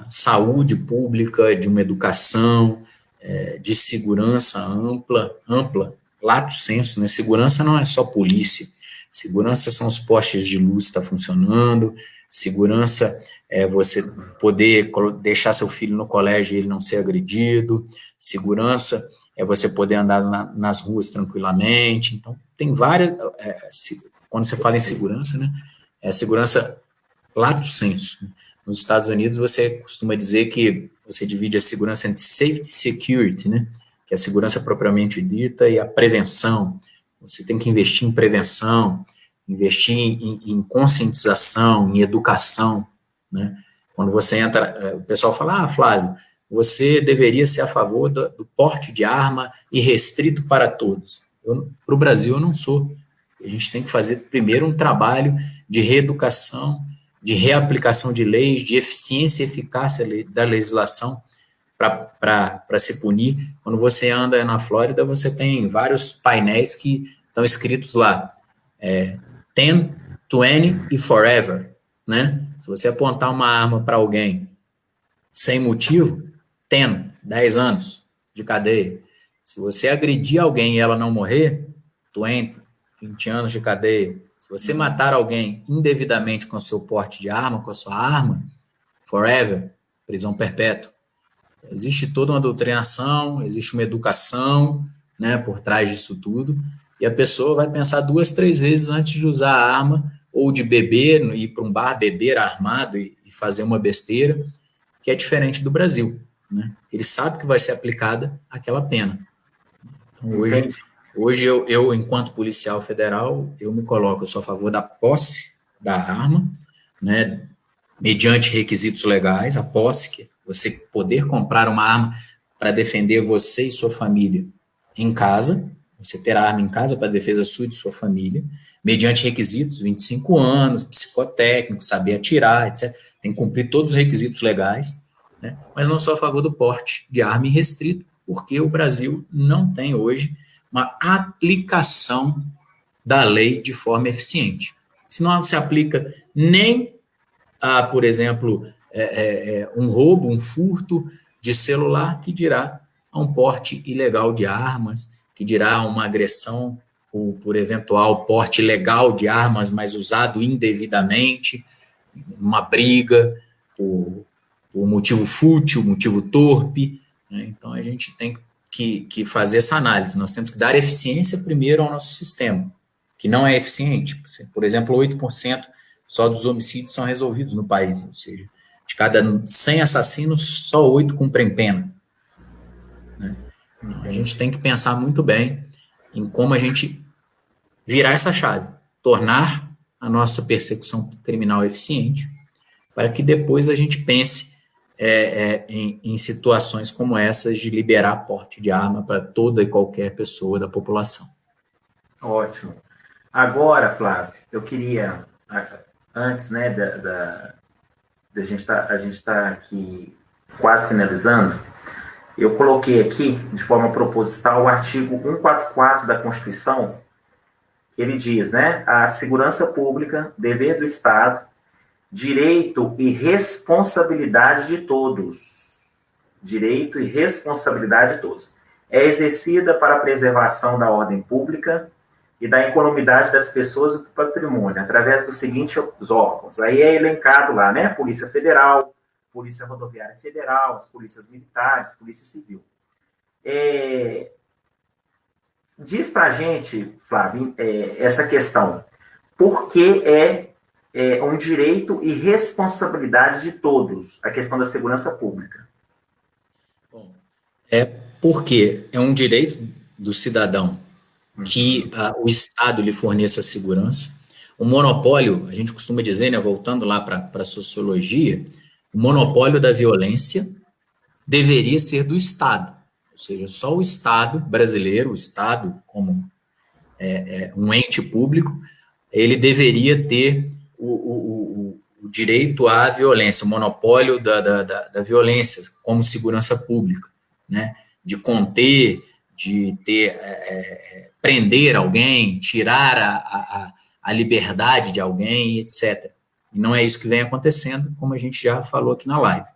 saúde pública, de uma educação, de segurança ampla, lato sensu, né? Segurança não é só polícia, segurança são os postes de luz que estão funcionando, segurança é você poder deixar seu filho no colégio e ele não ser agredido, segurança é você poder andar nas ruas tranquilamente. Então, tem várias... quando você fala em segurança, né, é segurança lato sensu. Nos Estados Unidos, você costuma dizer que você divide a segurança entre safety e security, né, que é a segurança propriamente dita e a prevenção. Você tem que investir em prevenção, investir em conscientização, em educação, né? Quando você entra, o pessoal fala, Flávio, você deveria ser a favor do porte de arma irrestrito para todos. Para o Brasil, eu não sou. A gente tem que fazer primeiro um trabalho de reeducação, de reaplicação de leis, de eficiência e eficácia da legislação para se punir. Quando você anda na Flórida, você tem vários painéis que estão escritos lá, 10, 20 e forever, né? Se você apontar uma arma para alguém sem motivo, 10 anos de cadeia. Se você agredir alguém e ela não morrer, 20 anos de cadeia. Se você matar alguém indevidamente com o seu porte de arma, com a sua arma, forever, prisão perpétua. Existe toda uma doutrinação, existe uma educação, né, por trás disso tudo, e a pessoa vai pensar 2, 3 vezes antes de usar a arma, ou de beber, ir para um bar, beber armado e fazer uma besteira, que é diferente do Brasil, né? Ele sabe que vai ser aplicada aquela pena. Então, hoje eu, enquanto policial federal, eu me coloco, eu sou a favor da posse da arma, né, mediante requisitos legais, a posse, que você poder comprar uma arma para defender você e sua família em casa, você ter a arma em casa para defesa sua e de sua família, mediante requisitos, 25 anos, psicotécnico, saber atirar, etc. Tem que cumprir todos os requisitos legais, né? Mas não sou a favor do porte de arma irrestrito, porque o Brasil não tem hoje uma aplicação da lei de forma eficiente. Se não se aplica nem a, por exemplo, um roubo, um furto de celular, que dirá a um porte ilegal de armas, que dirá uma agressão por eventual porte legal de armas, mas usado indevidamente, uma briga por motivo fútil, motivo torpe, né? Então, a gente tem que fazer essa análise. Nós temos que dar eficiência primeiro ao nosso sistema, que não é eficiente. Por exemplo, 8% só dos homicídios são resolvidos no país, ou seja, de cada 100 assassinos, só 8 cumprem pena, né? A gente tem que pensar muito bem em como a gente virar essa chave, tornar a nossa persecução criminal eficiente, para que depois a gente pense em situações como essas de liberar porte de arma para toda e qualquer pessoa da população. Ótimo. Agora, Flávio, eu queria, antes, né, da a gente tá aqui quase finalizando, eu coloquei aqui, de forma proposital, o artigo 144 da Constituição, que ele diz, né, a segurança pública, dever do Estado, direito e responsabilidade de todos. Direito e responsabilidade de todos. É exercida para a preservação da ordem pública e da economidade das pessoas e do patrimônio, através dos seguintes órgãos. Aí é elencado lá, né? Polícia Federal, Polícia Rodoviária Federal, as polícias militares, Polícia Civil. Diz pra gente, Flávio, essa questão. Por que é um direito e responsabilidade de todos a questão da segurança pública? Bom, porque é um direito do cidadão que o Estado lhe forneça segurança. O monopólio, a gente costuma dizer, né, voltando lá para a sociologia, o monopólio da violência deveria ser do Estado, ou seja, só o Estado brasileiro, o Estado como um ente público, ele deveria ter o direito à violência, o monopólio da violência como segurança pública, né, de conter, de prender alguém, tirar a liberdade de alguém, etc. E não é isso que vem acontecendo, como a gente já falou aqui na live.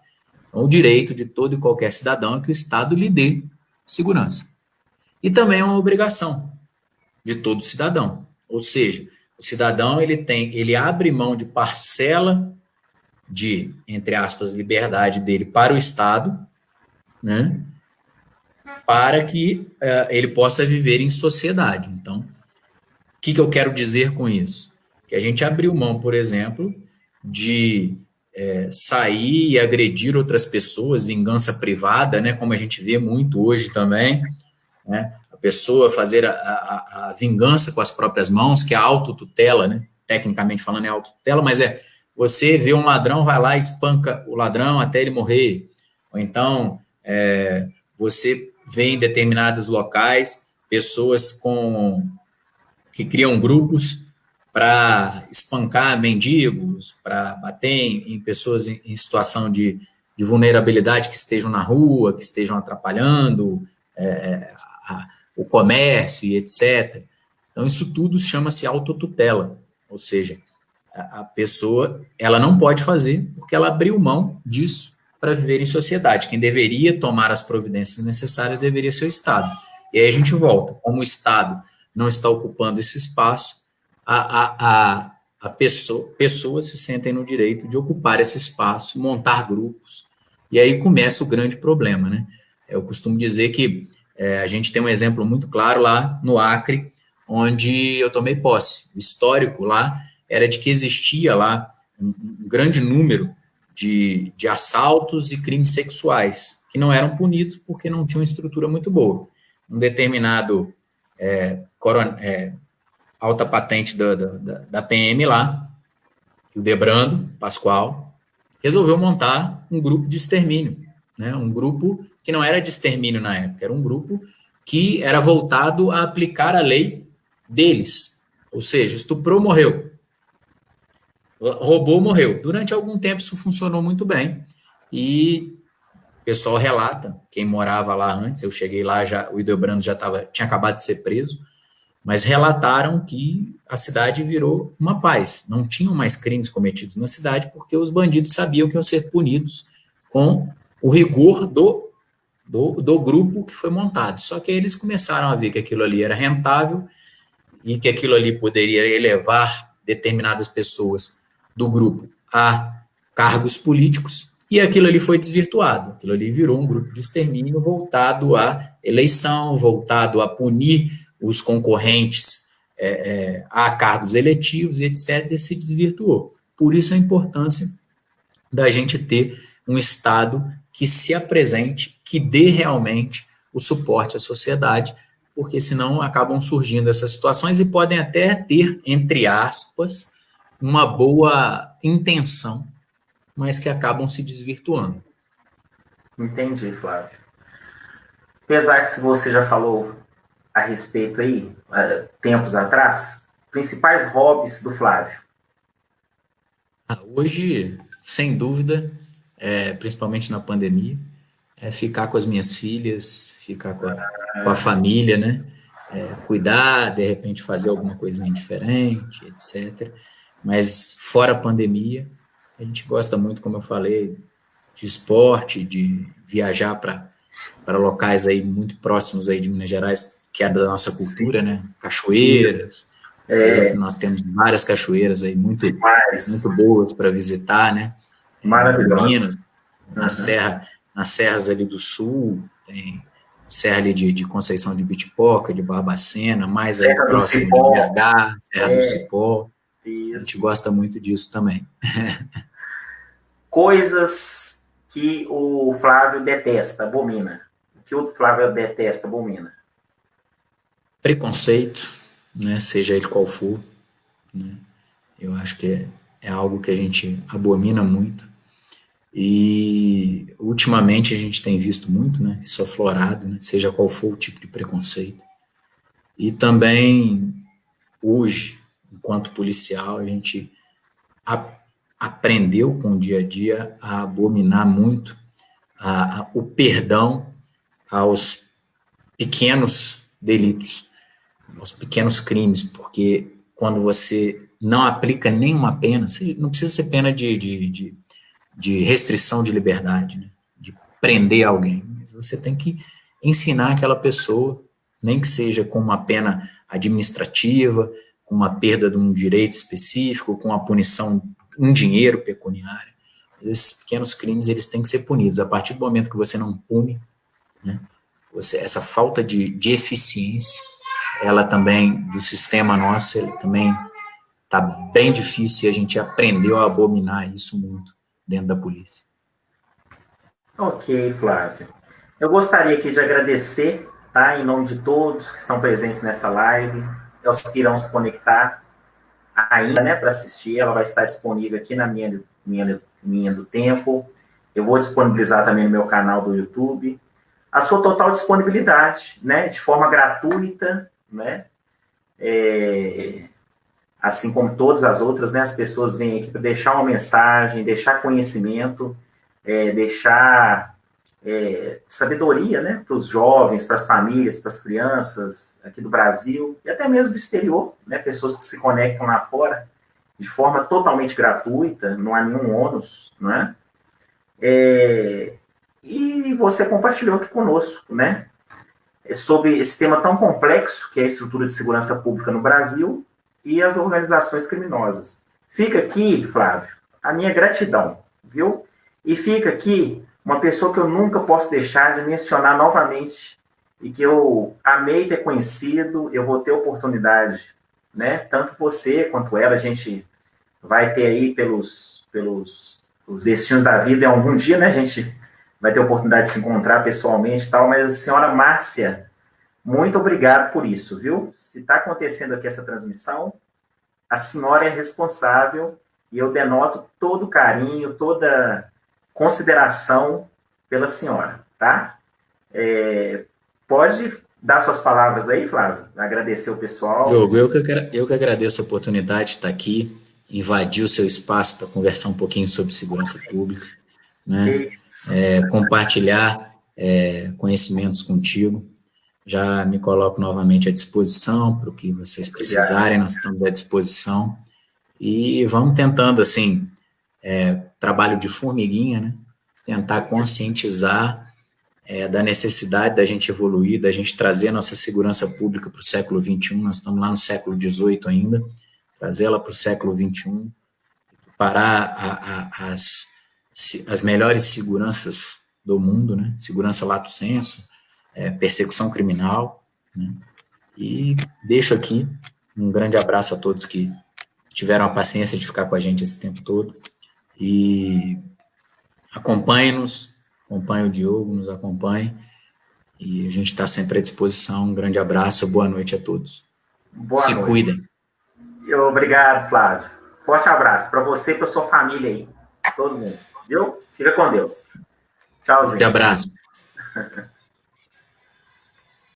Então, o direito de todo e qualquer cidadão é que o Estado lhe dê segurança. E também é uma obrigação de todo cidadão. Ou seja, o cidadão ele abre mão de parcela de, entre aspas, liberdade dele para o Estado, né, para que ele possa viver em sociedade. Então, o que eu quero dizer com isso? Que a gente abriu mão, por exemplo, de sair e agredir outras pessoas, vingança privada, né, como a gente vê muito hoje também, né, a pessoa fazer a vingança com as próprias mãos, que é a autotutela, né, tecnicamente falando é autotutela, mas você vê um ladrão, vai lá e espanca o ladrão até ele morrer, ou então você vê em determinados locais pessoas que criam grupos para espancar mendigos, para bater em pessoas em situação de vulnerabilidade que estejam na rua, que estejam atrapalhando o comércio e etc. Então, isso tudo chama-se autotutela, ou seja, a pessoa ela não pode fazer porque ela abriu mão disso para viver em sociedade. Quem deveria tomar as providências necessárias deveria ser o Estado. E aí a gente volta, como o Estado não está ocupando esse espaço, pessoas se sentem no direito de ocupar esse espaço, montar grupos, e aí começa o grande problema, né? Eu costumo dizer que a gente tem um exemplo muito claro lá no Acre, onde eu tomei posse. O histórico lá era de que existia lá um grande número de assaltos e crimes sexuais, que não eram punidos porque não tinham estrutura muito boa. Um determinado alta patente da PM lá, o Debrando Pascoal, resolveu montar um grupo de extermínio, né? Um grupo que não era de extermínio na época, era um grupo que era voltado a aplicar a lei deles, ou seja, estuprou, morreu, roubou, morreu. Durante algum tempo isso funcionou muito bem, e o pessoal relata, quem morava lá antes, eu cheguei lá, o Hildebrando tinha acabado de ser preso, mas relataram que a cidade virou uma paz. Não tinham mais crimes cometidos na cidade porque os bandidos sabiam que iam ser punidos com o rigor do grupo que foi montado. Só que aí eles começaram a ver que aquilo ali era rentável e que aquilo ali poderia elevar determinadas pessoas do grupo a cargos políticos, e aquilo ali foi desvirtuado. Aquilo ali virou um grupo de extermínio voltado à eleição, voltado a punir os concorrentes a cargos eletivos, etc., e se desvirtuou. Por isso a importância da gente ter um Estado que se apresente, que dê realmente o suporte à sociedade, porque senão acabam surgindo essas situações e podem até ter, entre aspas, uma boa intenção, mas que acabam se desvirtuando. Entendi, Flávio. Apesar que se você já falou a respeito aí, tempos atrás, principais hobbies do Flávio? Hoje, sem dúvida, principalmente na pandemia, ficar com as minhas filhas, ficar com a família, né? Cuidar, de repente fazer alguma coisinha diferente, etc. Mas fora a pandemia, a gente gosta muito, como eu falei, de esporte, de viajar para locais aí muito próximos aí de Minas Gerais, que é da nossa cultura, né? Cachoeiras. Nós temos várias cachoeiras aí muito boas para visitar, né? Maravilhoso. Minas, nas serras ali do sul, tem serra ali de Conceição de Bitipoca, de Barbacena, mais aí próximo de BH, Serra do Cipó. Isso. A gente gosta muito disso também. Coisas que o Flávio detesta, abomina. O que o Flávio detesta, abomina? Preconceito, né, seja ele qual for, né? Eu acho que é algo que a gente abomina muito. E ultimamente a gente tem visto muito, né, isso aflorado, né, seja qual for o tipo de preconceito. E também, hoje, enquanto policial, a gente aprendeu com o dia a dia a abominar muito o perdão aos pequenos delitos, aos pequenos crimes, porque quando você não aplica nenhuma pena, não precisa ser pena de restrição de liberdade, né, de prender alguém, mas você tem que ensinar aquela pessoa, nem que seja com uma pena administrativa, com uma perda de um direito específico, com uma punição em dinheiro pecuniário. Esses pequenos crimes, eles têm que ser punidos. A partir do momento que você não pune, né, essa falta de eficiência, ela também, do sistema nosso, ele também está bem difícil e a gente aprendeu a abominar isso muito dentro da polícia. Ok, Flávio. Eu gostaria aqui de agradecer, tá, em nome de todos que estão presentes nessa live, aos que irão se conectar ainda, né, para assistir. Ela vai estar disponível aqui na minha do tempo. Eu vou disponibilizar também no meu canal do YouTube. A sua total disponibilidade, né, de forma gratuita, né, assim como todas as outras, né, as pessoas vêm aqui para deixar uma mensagem, deixar conhecimento, deixar sabedoria, né, para os jovens, para as famílias, para as crianças aqui do Brasil e até mesmo do exterior, né, pessoas que se conectam lá fora de forma totalmente gratuita, não há nenhum ônus, não é? E você compartilhou aqui conosco, né, sobre esse tema tão complexo que é a estrutura de segurança pública no Brasil e as organizações criminosas. Fica aqui, Flávio, a minha gratidão, viu? E fica aqui uma pessoa que eu nunca posso deixar de mencionar novamente e que eu amei ter conhecido, eu vou ter oportunidade, né? Tanto você quanto ela, a gente vai ter aí pelos destinos da vida em algum dia, né? A gente vai ter oportunidade de se encontrar pessoalmente e tal, mas a senhora Márcia, muito obrigado por isso, viu? Se está acontecendo aqui essa transmissão, a senhora é responsável e eu denoto todo o carinho, toda consideração pela senhora, tá? Pode dar suas palavras aí, Flávio? Agradecer o pessoal. Diogo, eu que agradeço a oportunidade de estar aqui, invadir o seu espaço para conversar um pouquinho sobre segurança pública, né? Compartilhar conhecimentos contigo. já me coloco novamente à disposição para o que vocês precisarem, nós estamos à disposição. E vamos tentando, assim, trabalho de formiguinha, né? Tentar conscientizar da necessidade da gente evoluir, da gente trazer a nossa segurança pública para o século XXI. Nós estamos lá no século XVIII ainda, trazê-la para o século XXI, parar as melhores seguranças do mundo, né? Segurança lato sensu, persecução criminal, né? E deixo aqui um grande abraço a todos que tiveram a paciência de ficar com a gente esse tempo todo, e acompanhe-nos, acompanhe o Diogo, nos acompanhe, e a gente está sempre à disposição. Um grande abraço, boa noite a todos. Se cuidem. Obrigado, Flávio. Forte abraço para você e para sua família aí, todo mundo, viu? Fica com Deus. Tchauzinho. Um abraço.